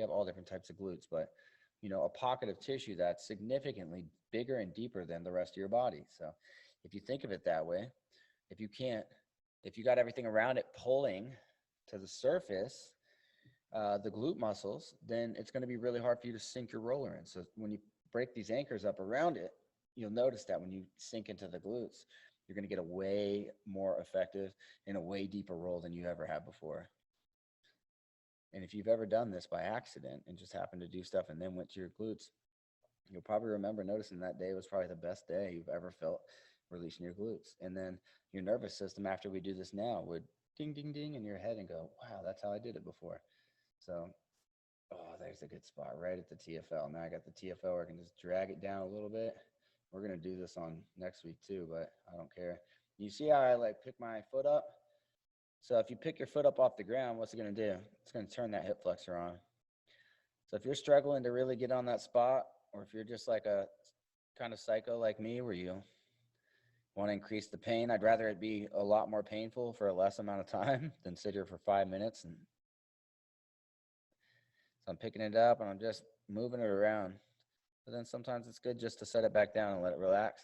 have all different types of glutes, but you know, a pocket of tissue that's significantly bigger and deeper than the rest of your body. So if you think of it that way, if you got everything around it pulling to the surface, the glute muscles, then it's going to be really hard for you to sink your roller in. So when you break these anchors up around it, you'll notice that when you sink into the glutes, you're going to get a way more effective and a way deeper roll than you ever had before. And if you've ever done this by accident and just happened to do stuff and then went to your glutes, you'll probably remember noticing that day was probably the best day you've ever felt releasing your glutes. And then your nervous system, after we do this now, would ding, ding, ding in your head and go, wow, that's how I did it before. So, there's a good spot right at the TFL. Now I got the TFL where I can just drag it down a little bit. We're going to do this on next week too, but I don't care. You see how I like pick my foot up? So if you pick your foot up off the ground, what's it going to do? It's going to turn that hip flexor on. So if you're struggling to really get on that spot, or if you're just like a kind of psycho like me where you want to increase the pain, I'd rather it be a lot more painful for a less amount of time than sit here for 5 minutes. And so I'm picking it up and I'm just moving it around. But then sometimes it's good just to set it back down and let it relax,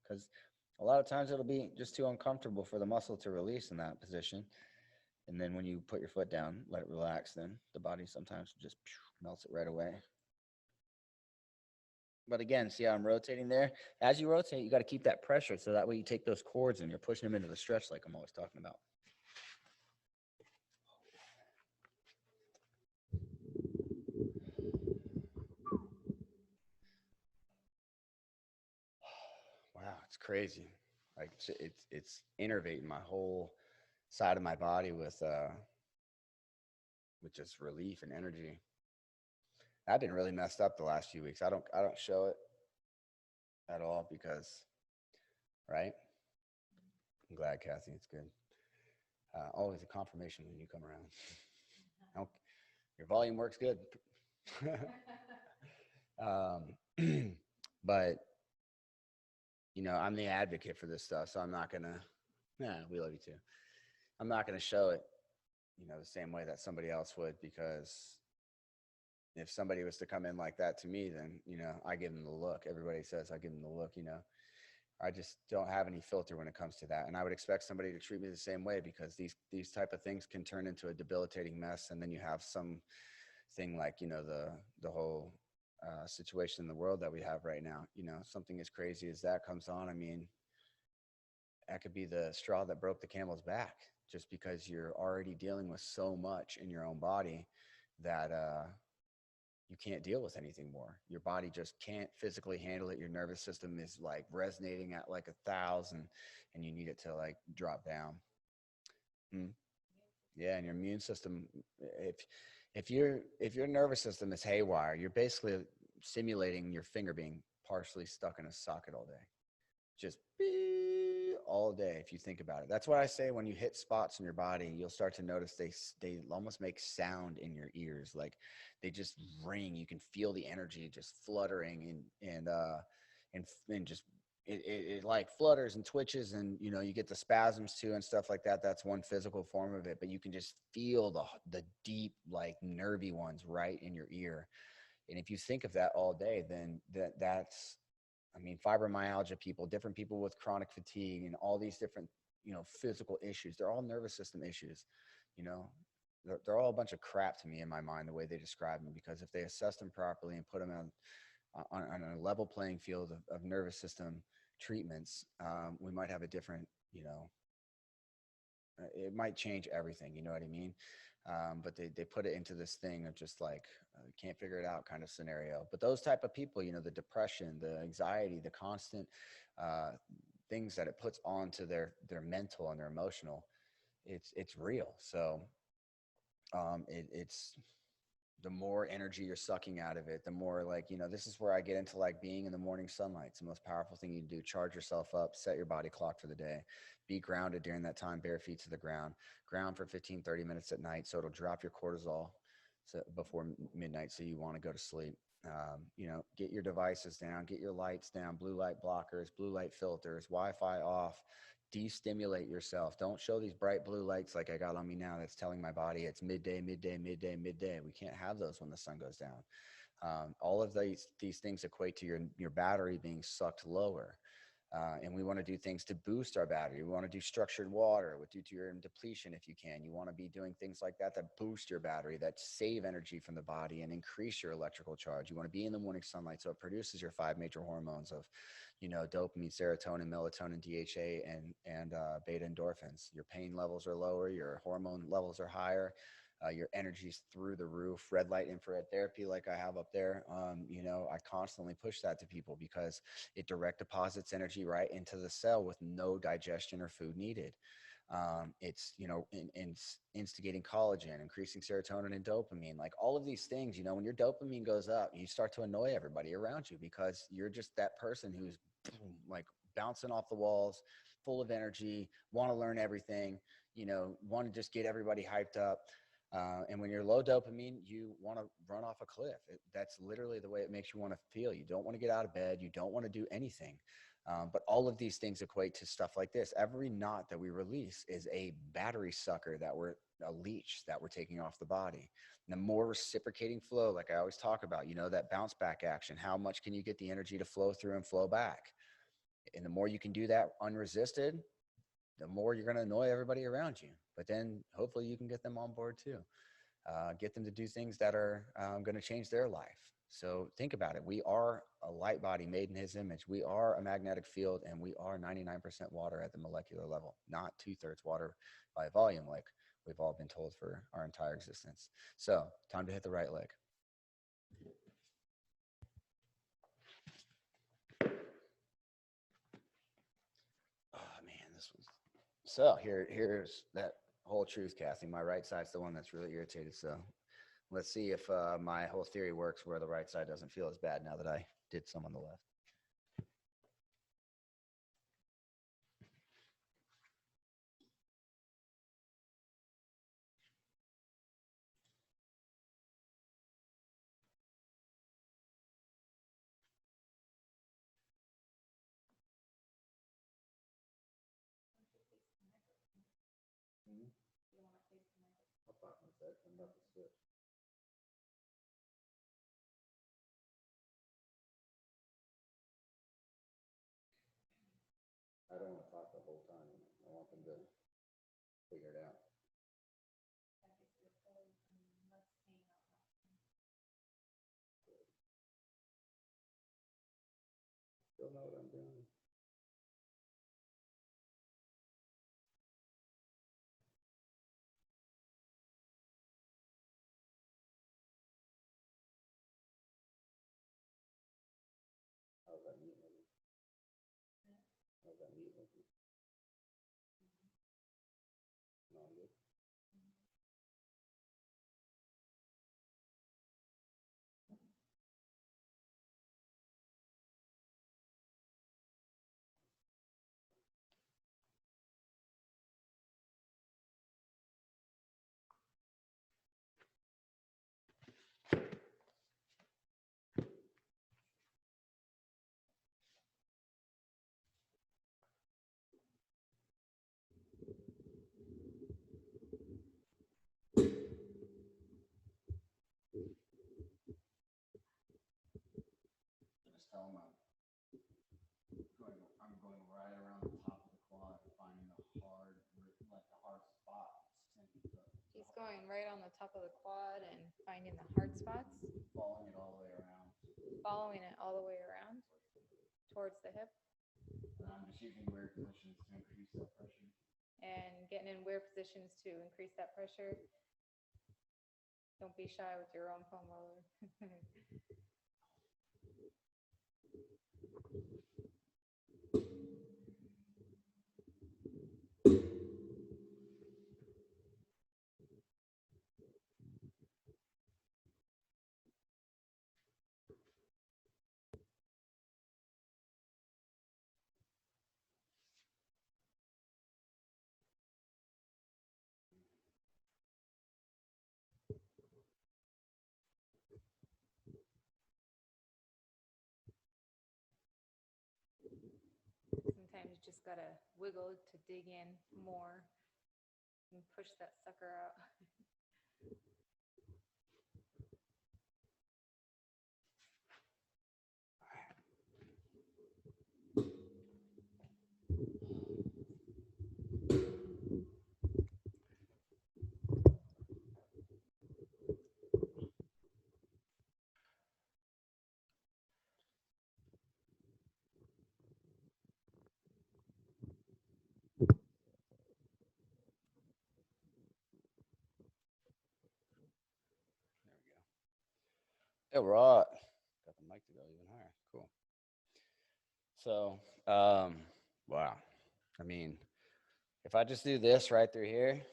because a lot of times it'll be just too uncomfortable for the muscle to release in that position. And then when you put your foot down, let it relax, then the body sometimes just melts it right away. But again, see how I'm rotating there? As you rotate, you got to keep that pressure so that way you take those cords and you're pushing them into the stretch like I'm always talking about. Wow, it's crazy. Like it's innervating my whole side of my body with just relief and energy. I've been really messed up the last few weeks. I don't show it at all because, right? I'm glad, Kathy. It's good. Always a confirmation when you come around. Your volume works good. But you know, I'm the advocate for this stuff, so I'm not gonna. We love you too. I'm not gonna show it, you know, the same way that somebody else would, because if somebody was to come in like that to me, then, you know, I give them the look. Everybody says I give them the look, you know. I just don't have any filter when it comes to that. And I would expect somebody to treat me the same way, because these type of things can turn into a debilitating mess. And then you have some thing like, you know, the whole situation in the world that we have right now, you know, something as crazy as that comes on. I mean, that could be the straw that broke the camel's back, just because you're already dealing with so much in your own body that, you can't deal with anything more. Your body just can't physically handle it. Your nervous system is like resonating at like 1,000, and you need it to like drop down. Yeah, and your immune system, if your nervous system is haywire, you're basically simulating your finger being partially stuck in a socket all day. Just all day, if you think about it. That's why I say when you hit spots in your body, you'll start to notice they almost make sound in your ears, like they just ring. You can feel the energy just fluttering and just it like flutters and twitches, and you know, you get the spasms too and stuff like that. That's one physical form of it, but you can just feel the deep, like nervy ones right in your ear. And if you think of that all day, then that's, I mean, fibromyalgia people, different people with chronic fatigue and all these different, you know, physical issues, they're all nervous system issues. You know, they're all a bunch of crap to me in my mind, the way they describe them, because if they assess them properly and put them on a level playing field of nervous system treatments, we might have a different, you know, it might change everything, you know what I mean? But they put it into this thing of just like, can't figure it out kind of scenario. But those type of people, you know, the depression, the anxiety, the constant things that it puts onto their mental and their emotional, it's real. So it's the more energy you're sucking out of it, the more, like, you know, this is where I get into like being in the morning sunlight. It's the most powerful thing you can do. Charge yourself up, set your body clock for the day, be grounded during that time, bare feet to the ground for 15-30 minutes at night. So it'll drop your cortisol before midnight. So you want to go to sleep. You know, get your devices down, get your lights down, blue light blockers, blue light filters, Wi-Fi off, de-stimulate yourself. Don't show these bright blue lights like I got on me now that's telling my body it's midday. We can't have those when the sun goes down. All of these things equate to your battery being sucked lower. And we want to do things to boost our battery. We want to do structured water with deuterium depletion if you can. You want to be doing things like that boost your battery, that save energy from the body and increase your electrical charge. You want to be in the morning sunlight so it produces your 5 major hormones of, you know, dopamine, serotonin, melatonin, DHA, and beta endorphins. Your pain levels are lower, your hormone levels are higher. Your energy's through the roof. Red light infrared therapy, like I have up there, you know, I constantly push that to people because it direct deposits energy right into the cell with no digestion or food needed. It's, you know, instigating collagen, increasing serotonin and dopamine, like all of these things. You know, when your dopamine goes up, you start to annoy everybody around you because you're just that person who's like bouncing off the walls, full of energy, want to learn everything. want to just get everybody hyped up. And when you're low dopamine, you want to run off a cliff. That's literally the way it makes you want to feel. You don't want to get out of bed. You don't want to do anything. But all of these things equate to stuff like this. Every knot that we release is a battery sucker a leech that we're taking off the body. And the more reciprocating flow, like I always talk about, that bounce back action, how much can you get the energy to flow through and flow back? And the more you can do that unresisted, the more you're going to annoy everybody around you. But then hopefully you can get them on board too. Get them to do things that are going to change their life. So think about it. We are a light body made in his image. We are a magnetic field, and we are 99% water at the molecular level, not 2/3 water by volume like we've all been told for our entire existence. So time to hit the right leg. Oh man, this was so here's that whole truth, Kathy. My right side's the one that's really irritated. So let's see if my whole theory works where the right side doesn't feel as bad now that I did some on the left. I'm about to switch. I don't want to talk the whole time. I want them to figure it out. Still know what I'm doing. How's that meat looking? How's that meat looking? No, I'm good. Just tell them I'm going right around the top of the quad, finding the hard spot. He's going right on the top of the quad and finding the hard spots. Following it all the way around. Following it all the way around towards the hip. And I'm just using weird positions to increase that pressure. And getting in weird positions to increase that pressure. Don't be shy with your own foam roller. Sometimes you just gotta wiggle to dig in more and push that sucker out. Yeah, we're all got the mic to go even higher. Cool. So, wow. I mean, if I just do this right through here,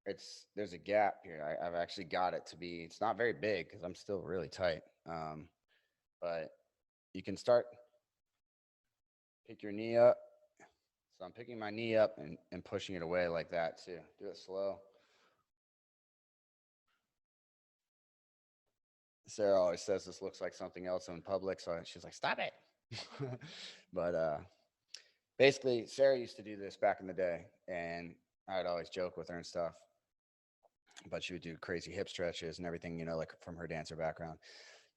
there's a gap here. I've actually got it to be. It's not very big because I'm still really tight. But you can start. Pick your knee up. So I'm picking my knee up and pushing it away like that too. Do it slow. Sarah always says this looks like something else in public, so she's like, stop it. But basically, Sarah used to do this back in the day, and I'd always joke with her and stuff. But she would do crazy hip stretches and everything, like from her dancer background.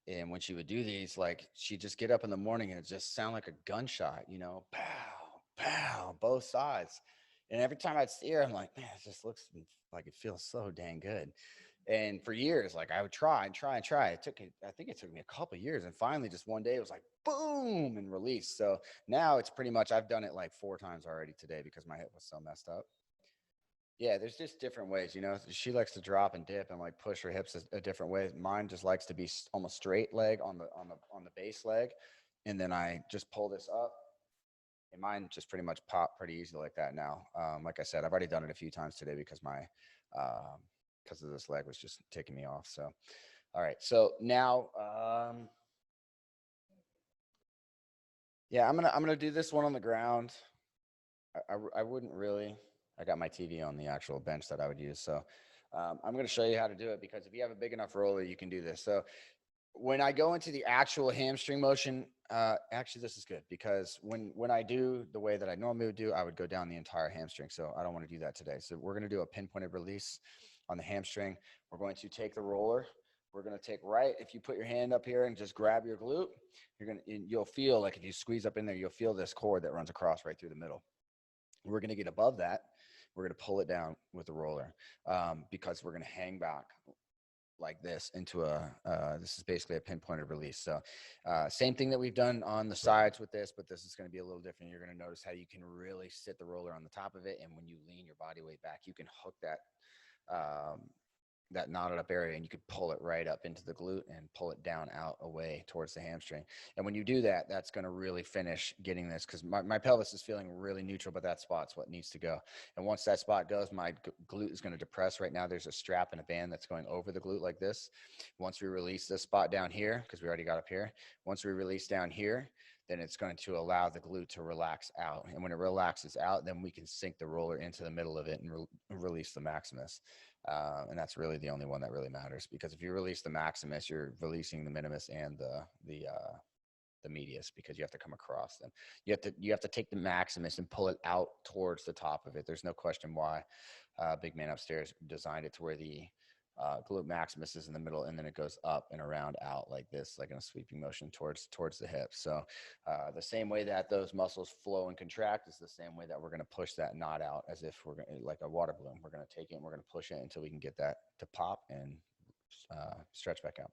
And when she would do these, like she'd just get up in the morning and it just sound like a gunshot, pow, pow, both sides. And every time I'd see her, I'm like, man, it just looks like it feels so dang good. And for years, like I would try and try and try. I think it took me a couple of years. And finally, just one day, it was like, boom, and release. So now it's pretty much, I've done it like 4 times already today because my hip was so messed up. Yeah, there's just different ways, She likes to drop and dip and like push her hips a different way. Mine just likes to be almost straight leg on the base leg, and then I just pull this up, and mine just pretty much pop pretty easily like that now. Like I said, I've already done it a few times today because because of this leg was just taking me off. So, all right. So now, yeah, I'm gonna do this one on the ground. I wouldn't really. I got my TV on the actual bench that I would use. So I'm going to show you how to do it because if you have a big enough roller, you can do this. So when I go into the actual hamstring motion, actually this is good because when I do the way that I normally would do, I would go down the entire hamstring. So I don't want to do that today. So we're going to do a pinpointed release on the hamstring. We're going to take the roller. We're going to take right. If you put your hand up here and just grab your glute, you'll feel like if you squeeze up in there, you'll feel this cord that runs across right through the middle. We're going to get above that. We're going to pull it down with the roller because we're going to hang back like this into this is basically a pinpointed release. So same thing that we've done on the sides with this, but this is going to be a little different. You're going to notice how you can really sit the roller on the top of it. And when you lean your body weight back, you can hook that knotted up area and you could pull it right up into the glute and pull it down out away towards the hamstring. And when you do that, that's going to really finish getting this because my pelvis is feeling really neutral, but that spot's what needs to go. And once that spot goes, my glute is going to depress. Right now there's a strap and a band that's going over the glute like this. Once we release this spot down here, because we already got up here, once we release down here, then it's going to allow the glute to relax out. And when it relaxes out, then we can sink the roller into the middle of it and release the maximus. And that's really the only one that really matters because if you release the maximus, you're releasing the minimus and the medius because you have to come across them. You have to take the maximus and pull it out towards the top of it. There's no question why Big Man Upstairs designed it to where the glute maximus is in the middle and then it goes up and around out like this, like in a sweeping motion towards the hips. So the same way that those muscles flow and contract is the same way that we're going to push that knot out as if we're going to, like a water balloon. We're going to take it and we're going to push it until we can get that to pop and stretch back out.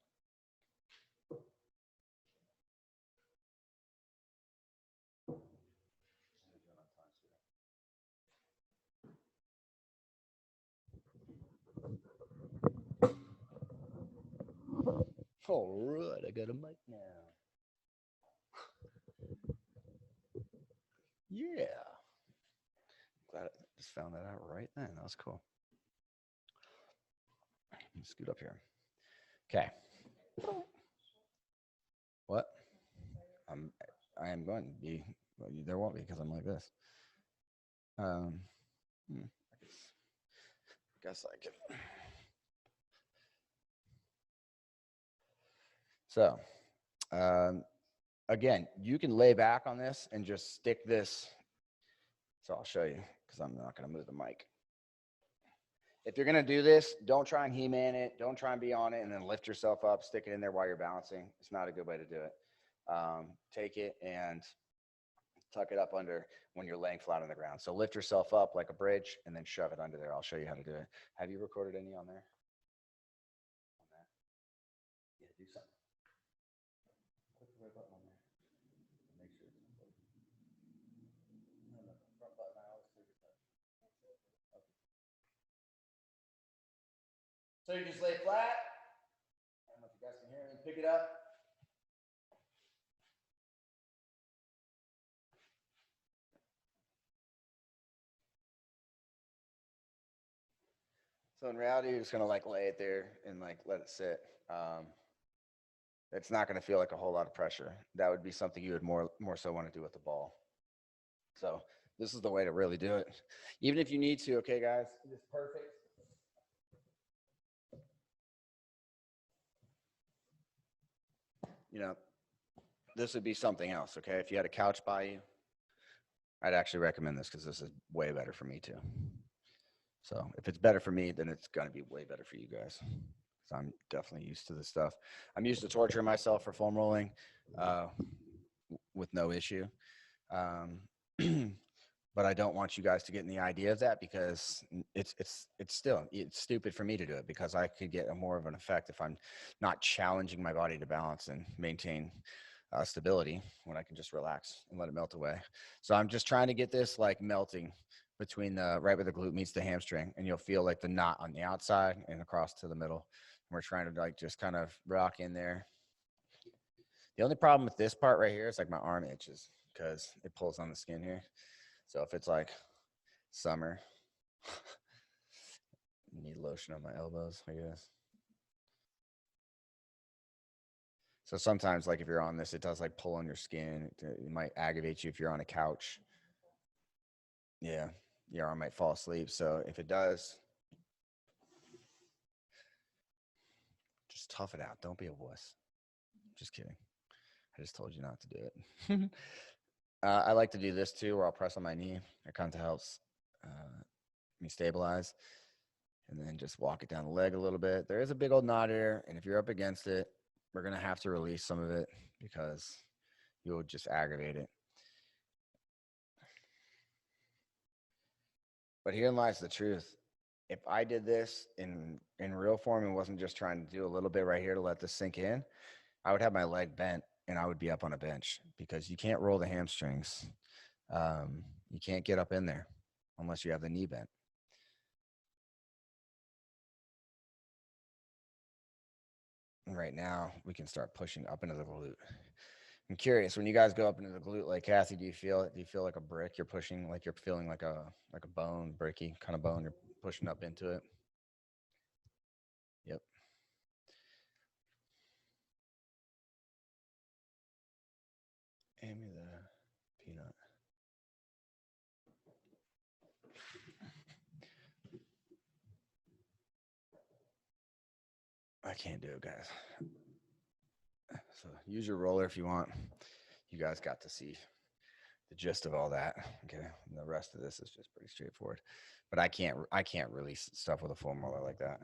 All right, I got a mic now. Yeah. Glad I just found that out right then. That was cool. Scoot up here. Okay. What? I am going to be. Well, there won't be because I'm like this. I guess I can. So, again, you can lay back on this and just stick this. So I'll show you because I'm not going to move the mic. If you're going to do this, don't try and He-Man it. Don't try and be on it and then lift yourself up, stick it in there while you're balancing. It's not a good way to do it. Take it and tuck it up under when you're laying flat on the ground. So lift yourself up like a bridge and then shove it under there. I'll show you how to do it. Have you recorded any on there? On that? Yeah, do something. Click the red button on there. Make sure it's important. No, front button. I always click it. Okay. So you just lay flat. I don't know if you guys can hear me. Pick it up. So in reality, you're just gonna like lay it there and like let it sit. It's not gonna feel like a whole lot of pressure. That would be something you would more so want to do with the ball. So This is the way to really do it. Even if you need to, okay, guys? It's perfect. You know, this would be something else, okay? If you had a couch by you, I'd actually recommend this because this is way better for me too. So if it's better for me, then it's going to be way better for you guys. So I'm definitely used to this stuff. I'm used to torturing myself for foam rolling with no issue. But I don't want you guys to get in the idea of that because it's stupid for me to do it because I could get more of an effect if I'm not challenging my body to balance and maintain stability when I can just relax and let it melt away. So I'm just trying to get this like melting between the right where the glute meets the hamstring, and you'll feel like the knot on the outside and across to the middle. And we're trying to like just kind of rock in there. The only problem with this part right here is like my arm itches because it pulls on the skin here. So if it's like summer, need lotion on my elbows, I guess. So sometimes, like if you're on this, it does like pull on your skin. It might aggravate you if you're on a couch. Yeah, your arm might fall asleep. So if it does, just tough it out. Don't be a wuss. Just kidding. I just told you not to do it. I like to do this too, where I'll press on my knee. It kind of helps me stabilize. And then just walk it down the leg a little bit. There is a big old knot here, and if you're up against it, we're going to have to release some of it because you'll just aggravate it. But herein lies the truth. If I did this in real form and wasn't just trying to do a little bit right here to let this sink in, I would have my leg bent and I would be up on a bench because you can't roll the hamstrings. You can't get up in there unless you have the knee bent. And right now, we can start pushing up into the glute. I'm curious, when you guys go up into the glute, like Kathy, do you feel it? Do you feel like a brick you're pushing, like you're feeling like a bone, bricky kind of bone you're pushing up into it? Yep. Hand me the peanut. I can't do it, guys. So use your roller if you want. You guys got to see the gist of all that. Okay. And the rest of this is just pretty straightforward. But I can't release stuff with a foam roller like that.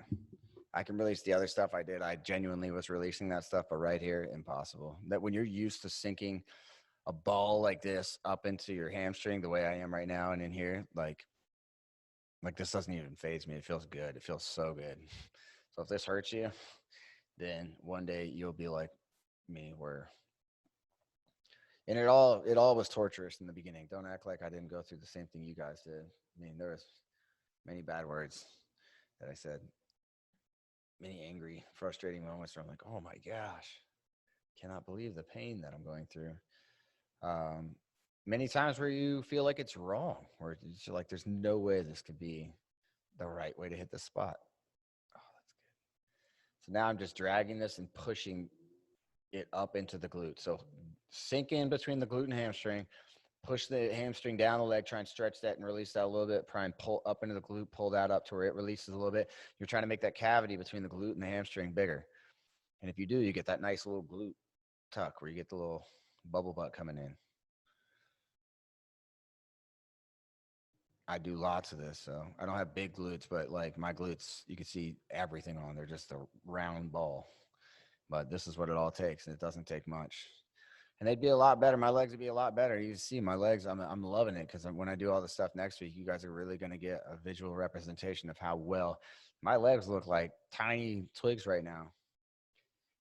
I can release the other stuff I did. I genuinely was releasing that stuff, but right here, impossible. That when you're used to sinking a ball like this up into your hamstring the way I am right now and in here, like this doesn't even faze me. It feels good. It feels so good. So if this hurts you, then one day you'll be like me and it all was torturous in the beginning. Don't act like I didn't go through the same thing you guys did. I mean, there was many bad words that I said, many angry, frustrating moments where I'm like, oh my gosh, cannot believe the pain that I'm going through. Many times where you feel like it's wrong, where it's like there's no way this could be the right way to hit the spot. Oh, that's good. So now I'm just dragging this and pushing it up into the glute. So sink in between the glute and hamstring, push the hamstring down the leg, try and stretch that and release that a little bit, try and pull up into the glute, pull that up to where it releases a little bit. You're trying to make that cavity between the glute and the hamstring bigger. And if you do, you get that nice little glute tuck where you get the little bubble butt coming in. I do lots of this, so I don't have big glutes, but like my glutes, you can see everything on. They're just a round ball. But this is what it all takes, and it doesn't take much. And they'd be a lot better. My legs would be a lot better. You see my legs. I'm loving it because when I do all this stuff next week, you guys are really going to get a visual representation of how well my legs look like tiny twigs right now.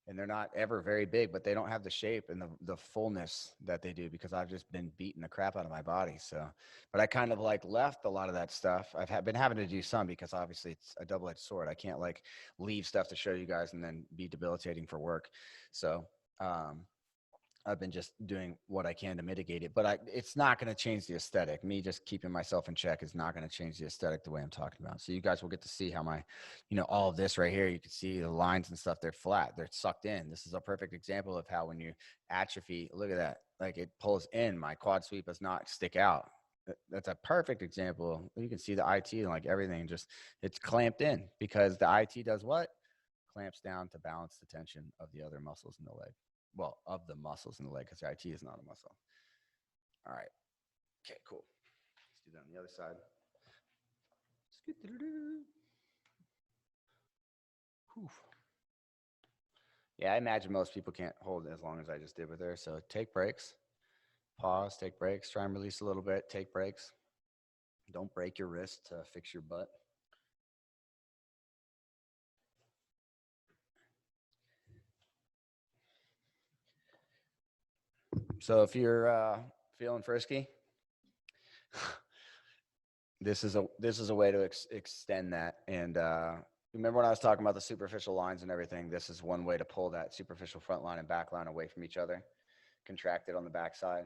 And they're not ever very big, but they don't have the shape and the fullness that they do because I've just been beating the crap out of my body. So, but I kind of like left a lot of that stuff. I've been having to do some because obviously it's a double-edged sword. I can't like leave stuff to show you guys and then be debilitating for work. So, I've been just doing what I can to mitigate it, but it's not going to change the aesthetic. Me just keeping myself in check is not going to change the aesthetic the way I'm talking about. So you guys will get to see how my, all of this right here, you can see the lines and stuff, they're flat, they're sucked in. This is a perfect example of how when you atrophy, look at that, like it pulls in, my quad sweep does not stick out. That's a perfect example. You can see the IT and like everything just, it's clamped in because the IT does what? Clamps down to balance the tension of the other muscles in the leg. Well, of the muscles in the leg, because the IT is not a muscle. All right. Okay, cool. Let's do that on the other side. Whew. Yeah, I imagine most people can't hold as long as I just did with her. So take breaks, pause, take breaks, try and release a little bit, take breaks. Don't break your wrist to fix your butt. So if you're feeling frisky, this is a way to extend that. And remember when I was talking about the superficial lines and everything, this is one way to pull that superficial front line and back line away from each other. Contract it on the back side.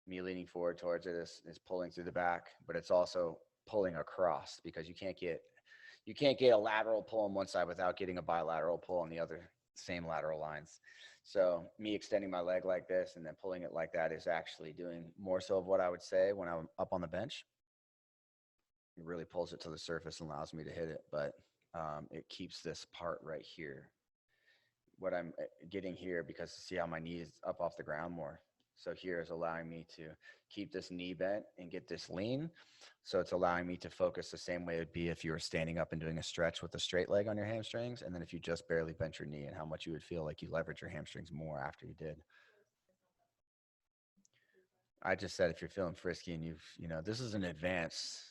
Me leaning forward towards it is pulling through the back, but it's also pulling across, because you can't get a lateral pull on one side without getting a bilateral pull on the other, same lateral lines. So me extending my leg like this and then pulling it like that is actually doing more so of what I would say when I'm up on the bench. It really pulls it to the surface and allows me to hit it, but it keeps this part right here, what I'm getting here, because see how my knee is up off the ground more. So here is allowing me to keep this knee bent and get this lean. So it's allowing me to focus the same way it would be if you were standing up and doing a stretch with a straight leg on your hamstrings. And then if you just barely bent your knee, and how much you would feel like you leverage your hamstrings more after you did. I just said, if you're feeling frisky and this is an advanced,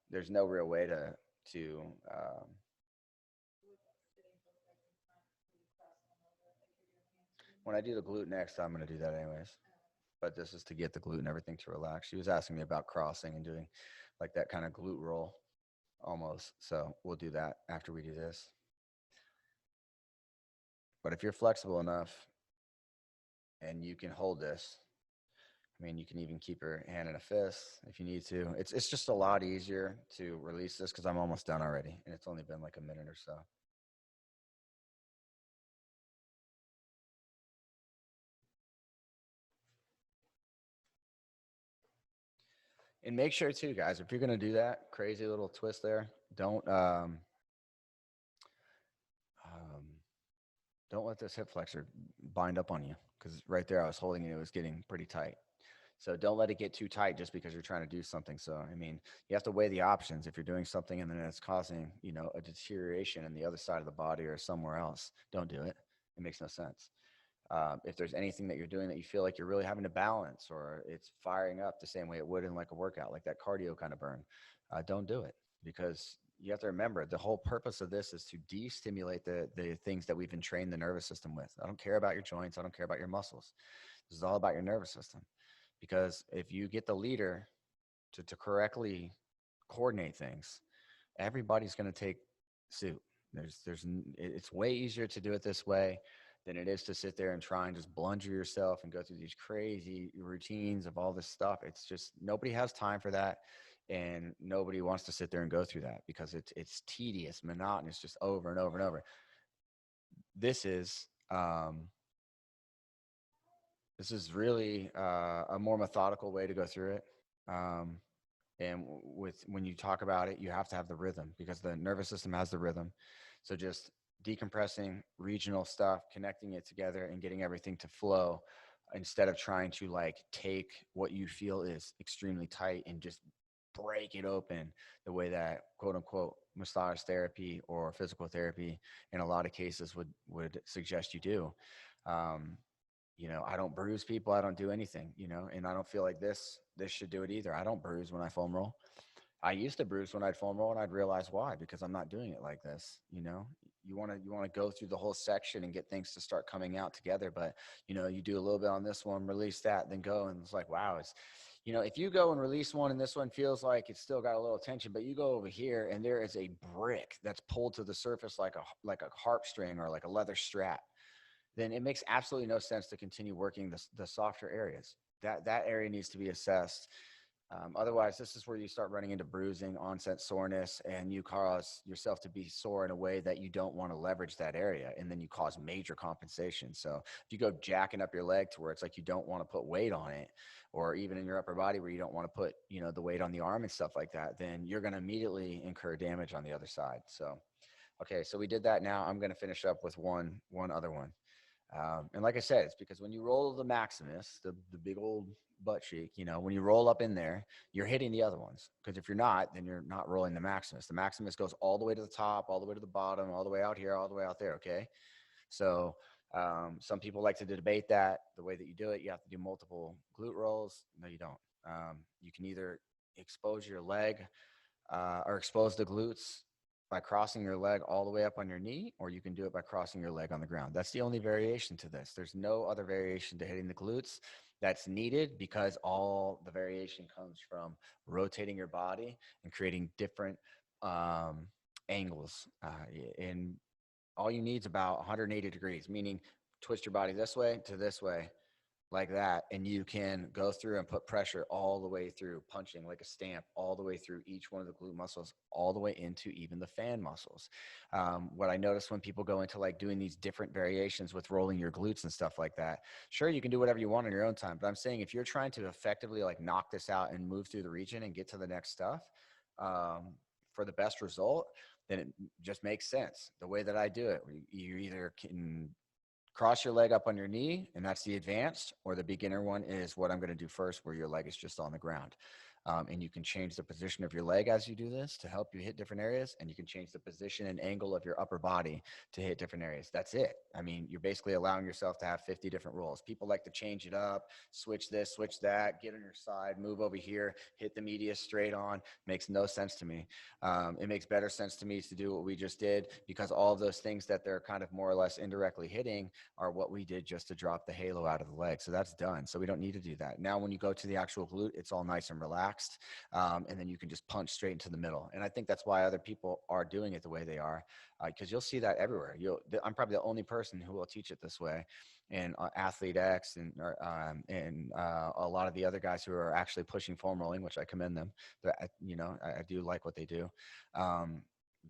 there's no real way to when I do the glute next, I'm going to do that anyways. But this is to get the glute and everything to relax. She was asking me about crossing and doing like that kind of glute roll almost. So we'll do that after we do this. But if you're flexible enough and you can hold this, I mean, you can even keep your hand in a fist if you need to. It's just a lot easier to release this because I'm almost done already. And it's only been like a minute or so. And make sure too, guys, if you're going to do that crazy little twist there, don't let this hip flexor bind up on you, because right there I was holding it, it was getting pretty tight. So don't let it get too tight just because you're trying to do something. So, I mean, you have to weigh the options. If you're doing something and then it's causing, a deterioration in the other side of the body or somewhere else, don't do it. It makes no sense. If there's anything that you're doing that you feel like you're really having to balance, or it's firing up the same way it would in like a workout, like that cardio kind of burn, don't do it, because you have to remember the whole purpose of this is to de-stimulate the things that we've been trained the nervous system with. I don't care about your joints. I don't care about your muscles. This is all about your nervous system, because if you get the leader to correctly coordinate things, everybody's going to take suit. It's way easier to do it this way than it is to sit there and try and just blunder yourself and go through these crazy routines of all this stuff. It's just, nobody has time for that. And nobody wants to sit there and go through that because it's tedious, monotonous, just over and over and over. This is really a more methodical way to go through it. And when you talk about it, you have to have the rhythm, because the nervous system has the rhythm. So just decompressing regional stuff, connecting it together and getting everything to flow, instead of trying to like take what you feel is extremely tight and just break it open the way that quote unquote massage therapy or physical therapy in a lot of cases would suggest you do. I don't bruise people. I don't do anything, and I don't feel like this should do it either. I don't bruise when I foam roll. I used to bruise when I'd foam roll, and I'd realize why, because I'm not doing it like this. You want to go through the whole section and get things to start coming out together. But, you do a little bit on this one, release that, then go. And it's like, wow, if you go and release one and this one feels like it's still got a little tension, but you go over here and there is a brick that's pulled to the surface like a harp string or like a leather strap, then it makes absolutely no sense to continue working the softer areas. That area needs to be assessed Otherwise, this is where you start running into bruising, onset soreness, and you cause yourself to be sore in a way that you don't want to leverage that area. And then you cause major compensation. So if you go jacking up your leg to where it's like you don't want to put weight on it, or even in your upper body where you don't want to put, the weight on the arm and stuff like that, then you're going to immediately incur damage on the other side. So, okay, so we did that. Now I'm going to finish up with one other one. And like I said, it's because when you roll the Maximus, the big old butt cheek, when you roll up in there, you're hitting the other ones. Because if you're not, then you're not rolling the Maximus. The Maximus goes all the way to the top, all the way to the bottom, all the way out here, all the way out there. Okay. So some people like to debate that the way that you do it, you have to do multiple glute rolls. No, you don't. You can either expose your leg or expose the glutes by crossing your leg all the way up on your knee, or you can do it by crossing your leg on the ground. That's the only variation to this. There's no other variation to hitting the glutes that's needed, because all the variation comes from rotating your body and creating different angles. And all you need is about 180 degrees, meaning twist your body this way to this way, like that, and you can go through and put pressure all the way through, punching like a stamp all the way through each one of the glute muscles, all the way into even the fan muscles. What I notice when people go into like doing these different variations with rolling your glutes and stuff like that, sure, you can do whatever you want on your own time, but I'm saying if you're trying to effectively like knock this out and move through the region and get to the next stuff for the best result, then it just makes sense the way that I do it. You either can cross your leg up on your knee, and that's the advanced, or the beginner one is what I'm going to do first, where your leg is just on the ground. And you can change the position of your leg as you do this to help you hit different areas, and you can change the position and angle of your upper body to hit different areas. That's it. I mean, you're basically allowing yourself to have 50 different rolls. People like to change it up, switch this, switch that, get on your side, move over here, hit the medius straight on. Makes no sense to me. It makes better sense to me to do what we just did, because all of those things that they're kind of more or less indirectly hitting are what we did just to drop the halo out of the leg. So that's done. So we don't need to do that. Now, when you go to the actual glute, it's all nice and relaxed. And then you can just punch straight into the middle. And I think that's why other people are doing it the way they are, because you'll see that everywhere. I'm probably the only person who will teach it this way. And Athlete X and a lot of the other guys who are actually pushing foam rolling, which I commend them. I do like what they do.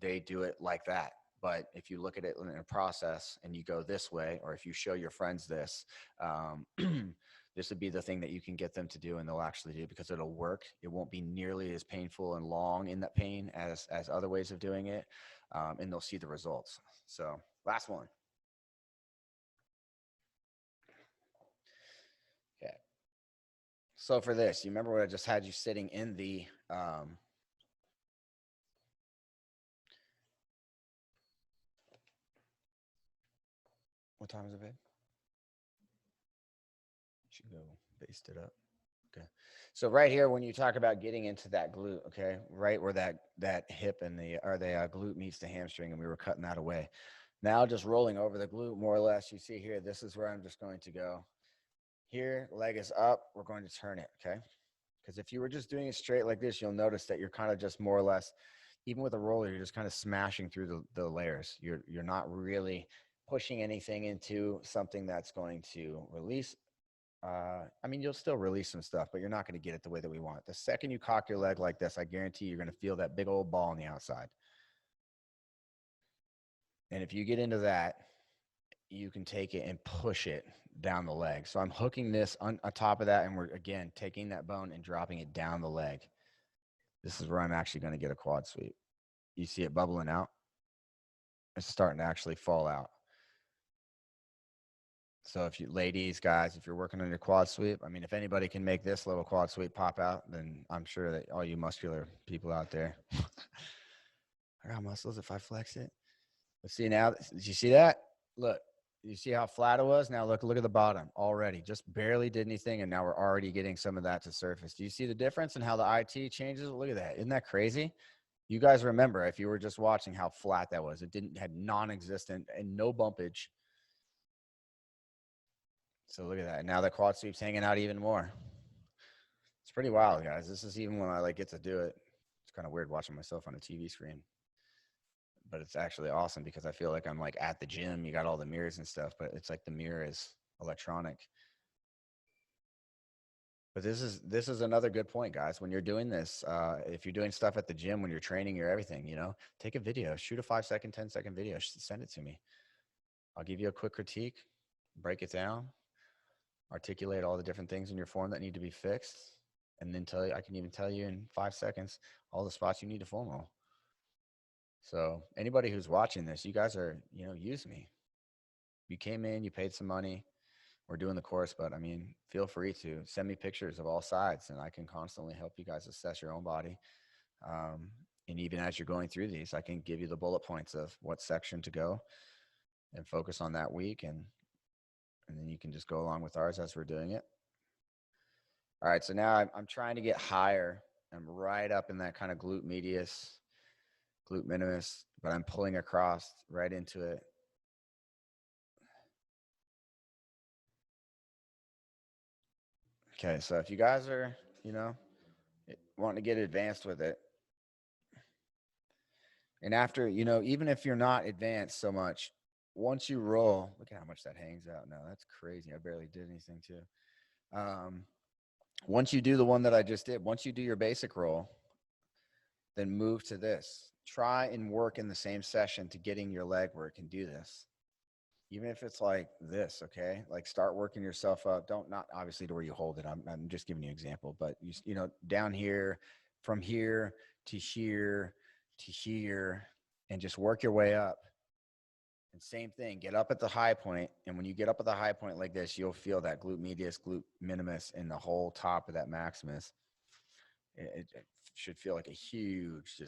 They do it like that. But if you look at it in a process and you go this way, or if you show your friends this, this would be the thing that you can get them to do, and they'll actually do, because it'll work. It won't be nearly as painful and long in that pain as other ways of doing it. And they'll see the results. So last one. Okay. So for this, you remember what I just had you sitting in the, what time is it, babe? Should go baste it up. Okay. So right here, when you talk about getting into that glute, okay, right where that hip and the glute meets the hamstring, and we were cutting that away. Now just rolling over the glute, more or less, you see here, this is where I'm just going to go. Here, leg is up, we're going to turn it, okay? Because if you were just doing it straight like this, you'll notice that you're kind of just more or less, even with a roller, you're just kind of smashing through the layers. You're not really pushing anything into something that's going to release. I mean, you'll still release some stuff, but you're not going to get it the way that we want. The second you cock your leg like this, I guarantee you're going to feel that big old ball on the outside. And if you get into that, you can take it and push it down the leg. So I'm hooking this on top of that, and we're, again, taking that bone and dropping it down the leg. This is where I'm actually going to get a quad sweep. You see it bubbling out? It's starting to actually fall out. So if you, ladies, guys, if you're working on your quad sweep, I mean, if anybody can make this little quad sweep pop out, then I'm sure that all you muscular people out there, I got muscles if I flex it. But see now, did you see that? Look, you see how flat it was? Now look at the bottom already. Just barely did anything, and now we're already getting some of that to surface. Do you see the difference in how the IT changes? Look at that. Isn't that crazy? You guys remember, if you were just watching, how flat that was. It had non-existent and no bumpage. So look at that. Now the quad sweep's hanging out even more. It's pretty wild, guys. This is even when I like get to do it. It's kind of weird watching myself on a TV screen. But it's actually awesome because I feel like I'm like at the gym. You got all the mirrors and stuff, but it's like the mirror is electronic. But this is another good point, guys. When you're doing this, if you're doing stuff at the gym, when you're training, you're everything, take a video, shoot a 5-second, 10-second video, send it to me. I'll give you a quick critique, break it down, articulate all the different things in your form that need to be fixed, and then I can even tell you in 5 seconds all the spots you need to foam roll. So anybody who's watching this, you guys are, use me. You came in, you paid some money. We're doing the course, but I mean, feel free to send me pictures of all sides, and I can constantly help you guys assess your own body. And even as you're going through these, I can give you the bullet points of what section to go and focus on that week. And then you can just go along with ours as we're doing it. All right. So now I'm trying to get higher. I'm right up in that kind of glute medius, glute minimus, but I'm pulling across right into it. Okay, so if you guys are, wanting to get advanced with it, and after, even if you're not advanced so much, once you roll, look at how much that hangs out now. That's crazy. I barely did anything too. Once you do the one that I just did, once you do your basic roll, then move to this. Try and work in the same session to getting your leg work and do this. Even if it's like this, okay? Like start working yourself up. Not obviously to where you hold it. I'm just giving you an example, but down here, from here to here to here, and just work your way up. And same thing, get up at the high point. And when you get up at the high point like this, you'll feel that glute medius, glute minimus, and the whole top of that maximus. It should feel like a huge,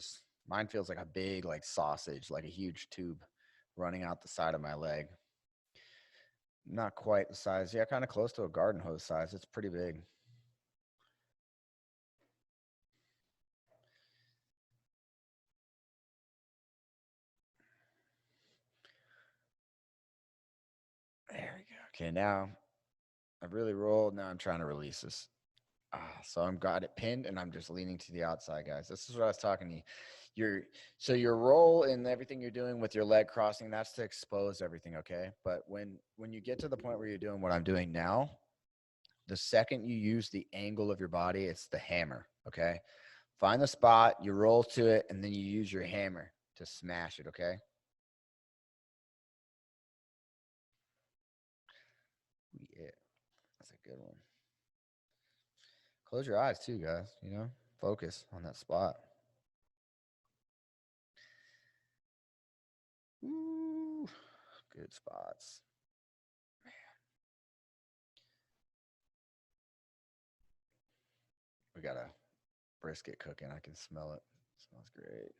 mine feels like a big, like sausage, like a huge tube running out the side of my leg. Not quite the size. Yeah, kind of close to a garden hose size. It's pretty big. There we go. Okay, now I've really rolled. Now I'm trying to release this. So I'm got it pinned and I'm just leaning to the outside, guys. This is what I was talking to you. Your roll and everything you're doing with your leg crossing, that's to expose everything, okay? But when you get to the point where you're doing what I'm doing now, the second you use the angle of your body, it's the hammer, okay? Find the spot, you roll to it, and then you use your hammer to smash it, okay? Yeah, that's a good one. Close your eyes too, guys, focus on that spot. Ooh, good spots. Man. We got a brisket cooking. I can smell it. Smells great.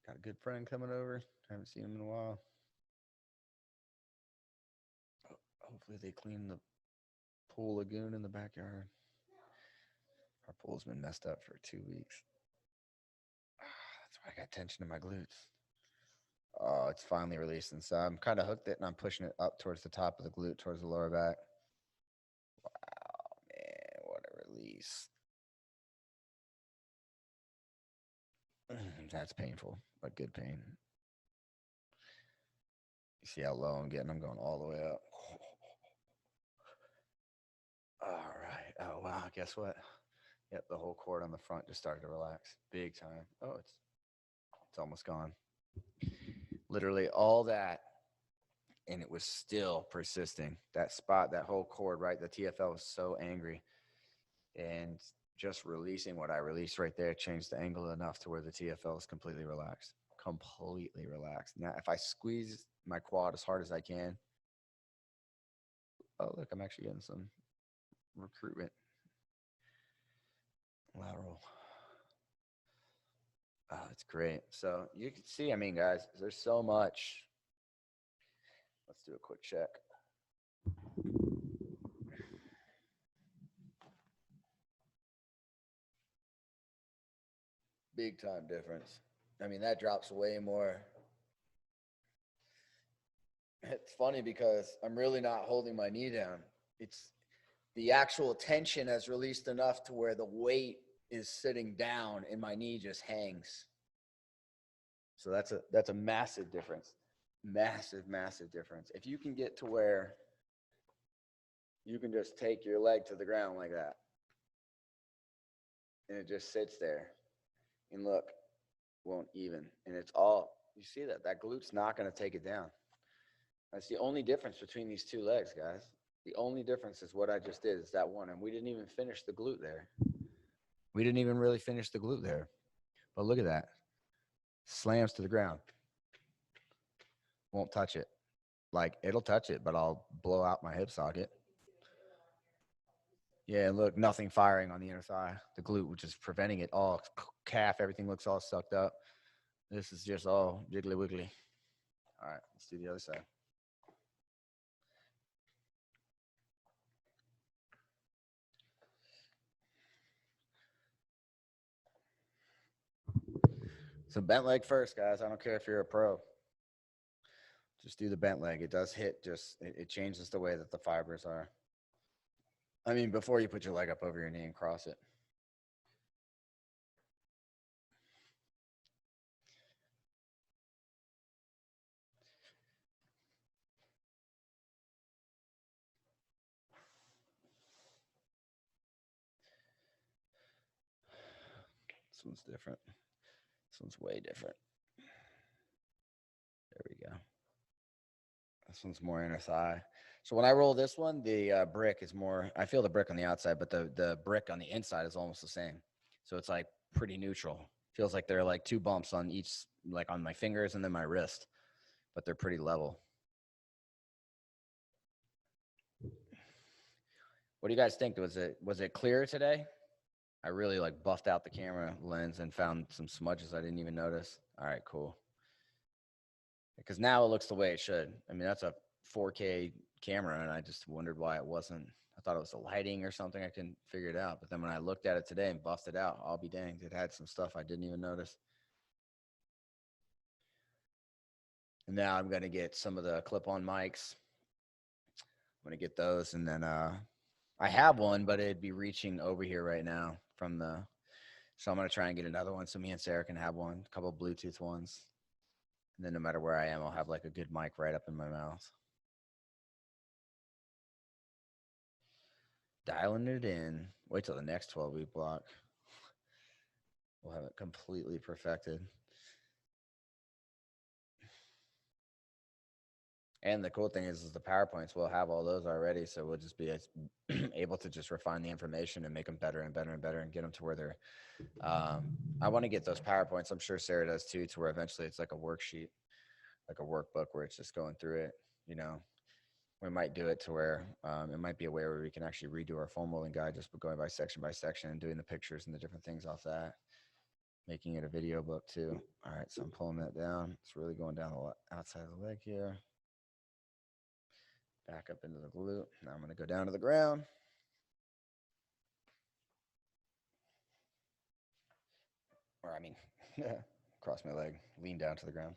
Got a good friend coming over. Haven't seen him in a while. Hopefully they clean the pool lagoon in the backyard. Our pool's been messed up for 2 weeks. That's why I got tension in my glutes. Oh, it's finally releasing. So I'm kind of hooked it and I'm pushing it up towards the top of the glute, towards the lower back. Wow, man, what a release. That's painful, but good pain. You see how low I'm getting? I'm going all the way up. All right. Oh, wow. Guess what? Yep, the whole cord on the front just started to relax. Big time. Oh, it's almost gone. Literally all that, and it was still persisting. That spot, that whole cord, right? The TFL was so angry. And just releasing what I released right there changed the angle enough to where the TFL is completely relaxed. Completely relaxed. Now, if I squeeze my quad as hard as I can, oh, look, I'm actually getting some recruitment. Lateral. Oh, it's great. So you can see, I mean, guys, there's so much. Let's do a quick check. Big time difference. I mean, that drops way more. It's funny because I'm really not holding my knee down. It's the actual tension has released enough to where the weight is sitting down and my knee just hangs. So that's a massive difference. Massive difference. If you can get to where you can just take your leg to the ground like that. And it just sits there. And look, won't even. And it's all, you see that? That glute's not going to take it down. That's the only difference between these two legs, guys. The only difference is what I just did is that one. And we didn't even finish the glute there. We didn't even really finish the glute there. But look at that. Slams to the ground. Won't touch it. Like, it'll touch it, but I'll blow out my hip socket. Yeah, look, nothing firing on the inner thigh. The glute, which is preventing it all. Calf, everything looks all sucked up. This is just all jiggly wiggly. All right, let's do the other side. So bent leg first, guys. I don't care if you're a pro. Just do the bent leg. It does hit, it changes the way that the fibers are. I mean, before you put your leg up over your knee and cross it. This one's different. This one's way different. There we go. This one's more inner thigh. So when I roll this one, the brick is more, I feel the brick on the outside, but the brick on the inside is almost the same. So it's like pretty neutral. Feels like there are like two bumps on each, like on my fingers and then my wrist, but they're pretty level. What do you guys think? Was it clear today? I really like buffed out the camera lens and found some smudges I didn't even notice. All right, cool. Because now it looks the way it should. I mean, that's a 4K camera, and I just wondered why it wasn't. I thought it was the lighting or something. I couldn't figure it out. But then when I looked at it today and buffed it out, I'll be danged. It had some stuff I didn't even notice. And now I'm going to get some of the clip-on mics. I'm going to get those. And then I have one, but it'd be reaching over here right now from the. So I'm going to try and get another one so me and Sarah can have one, a couple of Bluetooth ones. And then no matter where I am, I'll have like a good mic right up in my mouth. Dialing it in. Wait till the next 12-week block. We'll have it completely perfected. And the cool thing is the PowerPoints, we'll have all those already. So we'll just be able to just refine the information and make them better and better and better and get them to where they're, I want to get those PowerPoints. I'm sure Sarah does too, to where eventually it's like a worksheet, like a workbook where it's just going through it. You know, we might do it to where it might be a way where we can actually redo our foam rolling guide, just going by section and doing the pictures and the different things off that, making it a video book too. All right, so I'm pulling that down. It's really going down the outside of the leg here. Back up into the glute. Now I'm going to go down to the ground. Or I mean, cross my leg, lean down to the ground.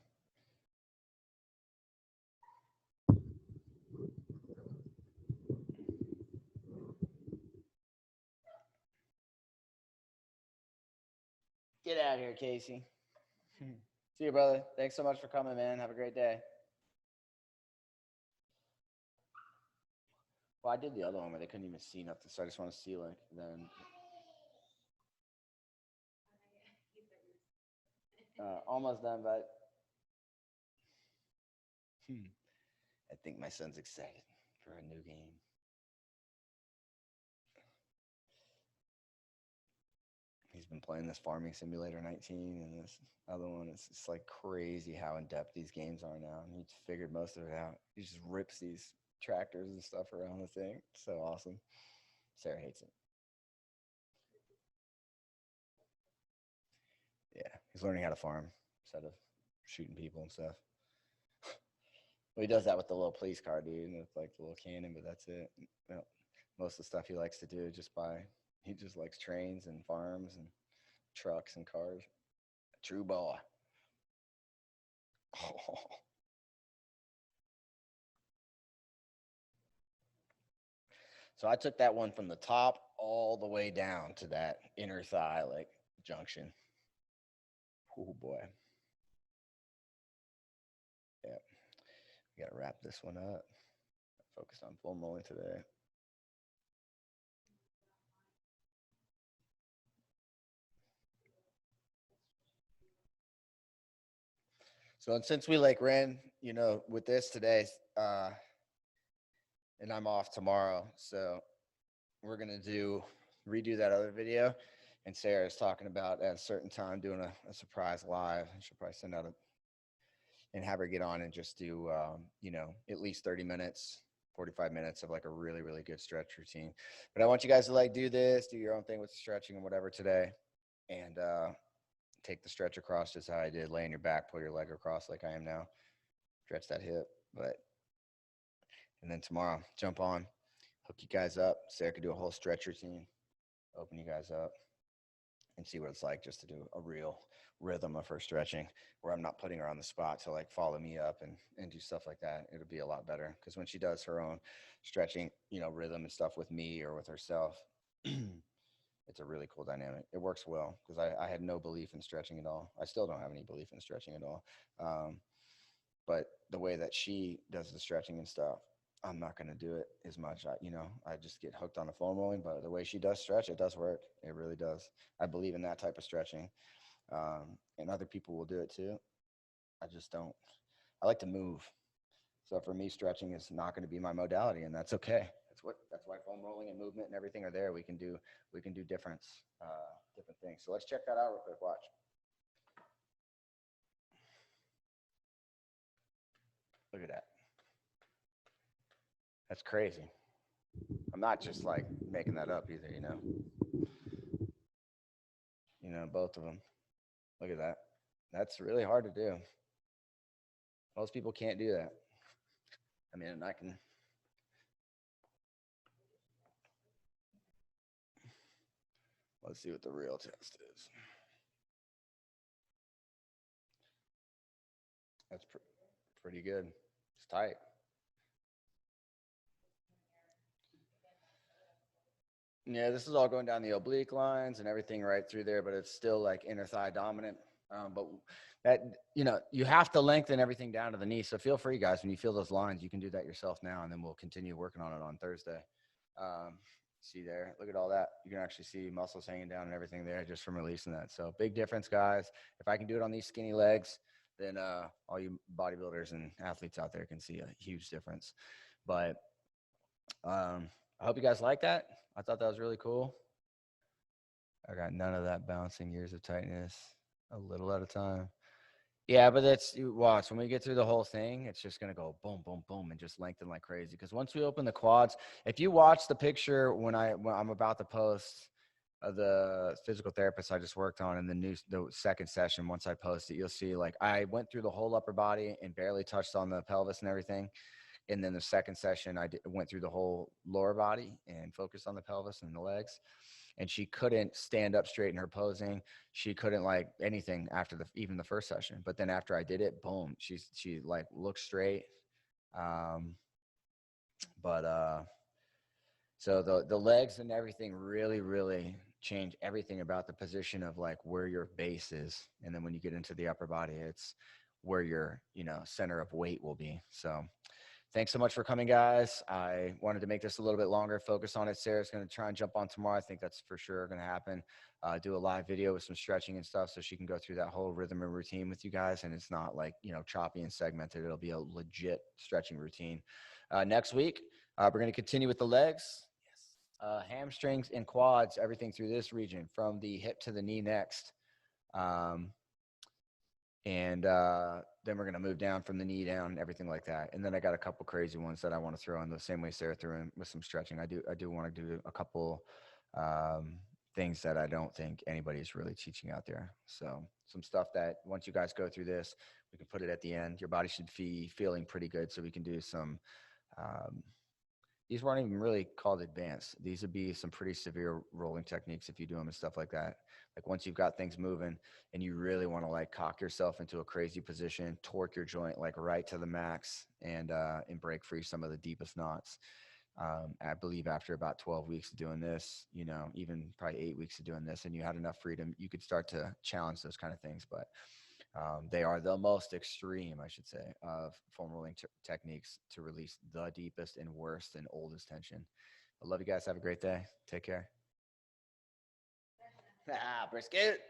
Get out of here, Casey. See you, brother. Thanks so much for coming, man. Have a great day. Well, I did the other one, but they couldn't even see nothing, so I just want to see like then. Almost done, but I think my son's excited for a new game. He's been playing this Farming Simulator 19 and this other one. It's just like crazy how in depth these games are now. And he's figured most of it out. He just rips these tractors and stuff around the thing. So awesome. Sarah hates it. Yeah, he's learning how to farm instead of shooting people and stuff. Well, he does that with the little police car, dude, with like the little cannon, but that's it. Well, most of the stuff he likes to do is he just likes trains and farms and trucks and cars. True boy. Oh. So I took that one from the top all the way down to that inner thigh, like junction. Oh boy. Yeah. We got to wrap this one up. Focused on foam rolling today. So since we like ran, with this today, and I'm off tomorrow, so we're gonna redo that other video. And Sarah's talking about at a certain time doing a surprise live. She'll probably send out and have her get on and just do, at least 30 minutes, 45 minutes of like a really, really good stretch routine. But I want you guys to like do this, do your own thing with the stretching and whatever today. And take the stretch across just how I did. Lay on your back, pull your leg across like I am now. Stretch that hip. And then tomorrow, jump on, hook you guys up. Sarah could do a whole stretch routine, open you guys up, and see what it's like just to do a real rhythm of her stretching where I'm not putting her on the spot to like follow me up and do stuff like that. It'll be a lot better because when she does her own stretching, rhythm and stuff with me or with herself, it's a really cool dynamic. It works well because I had no belief in stretching at all. I still don't have any belief in stretching at all. But the way that she does the stretching and stuff, I'm not going to do it as much. I just get hooked on the foam rolling, but the way she does stretch, it does work. It really does. I believe in that type of stretching. And other people will do it too. I just don't. I like to move. So for me, stretching is not going to be my modality, and that's okay. That's why foam rolling and movement and everything are there. We can do different things. So let's check that out real quick. Watch. Look at that. That's crazy. I'm not just like making that up either, both of them. Look at that. That's really hard to do. Most people can't do that. I mean, I can. Let's see what the real test is. That's pretty good. It's tight. Yeah, this is all going down the oblique lines and everything right through there, but it's still like inner thigh dominant. But that, you have to lengthen everything down to the knee. So feel free, guys, when you feel those lines, you can do that yourself now, and then we'll continue working on it on Thursday. See there, look at all that. You can actually see muscles hanging down and everything there just from releasing that. So big difference, guys. If I can do it on these skinny legs, then all you bodybuilders and athletes out there can see a huge difference. But I hope you guys like that. I thought that was really cool. I got none of that bouncing years of tightness, a little at a time. Yeah, but you watch when we get through the whole thing, it's just gonna go boom, boom, boom, and just lengthen like crazy. Because once we open the quads, if you watch the picture when I'm about to post of the physical therapist I just worked on in the second session, once I post it, you'll see like I went through the whole upper body and barely touched on the pelvis and everything. And then the second session, went through the whole lower body and focused on the pelvis and the legs. And she couldn't stand up straight in her posing. She couldn't like anything after even the first session. But then after I did it, boom, she like looked straight. So the legs and everything really, really change everything about the position of like where your base is. And then when you get into the upper body, it's where your, center of weight will be. So thanks so much for coming, guys. I wanted to make this a little bit longer, focus on it. Sarah's going to try and jump on tomorrow. I think that's for sure going to happen. Do a live video with some stretching and stuff so she can go through that whole rhythm and routine with you guys. And it's not like, choppy and segmented. It'll be a legit stretching routine. Next week, we're going to continue with the legs. Hamstrings and quads, everything through this region from the hip to the knee next. And then we're going to move down from the knee down and everything like that. And then I got a couple crazy ones that I want to throw in the same way Sarah threw in with some stretching. I do want to do a couple things that I don't think anybody's really teaching out there. So some stuff that once you guys go through this, we can put it at the end. Your body should be feeling pretty good. So we can do some, these weren't even really called advanced. These would be some pretty severe rolling techniques if you do them and stuff like that. Like once you've got things moving and you really want to like cock yourself into a crazy position, torque your joint like right to the max and break free some of the deepest knots. I believe after about 12 weeks of doing this, even probably 8 weeks of doing this, and you had enough freedom, you could start to challenge those kind of things. But they are the most extreme, I should say, of foam rolling techniques to release the deepest and worst and oldest tension. I love you guys. Have a great day. Take care. Brisket.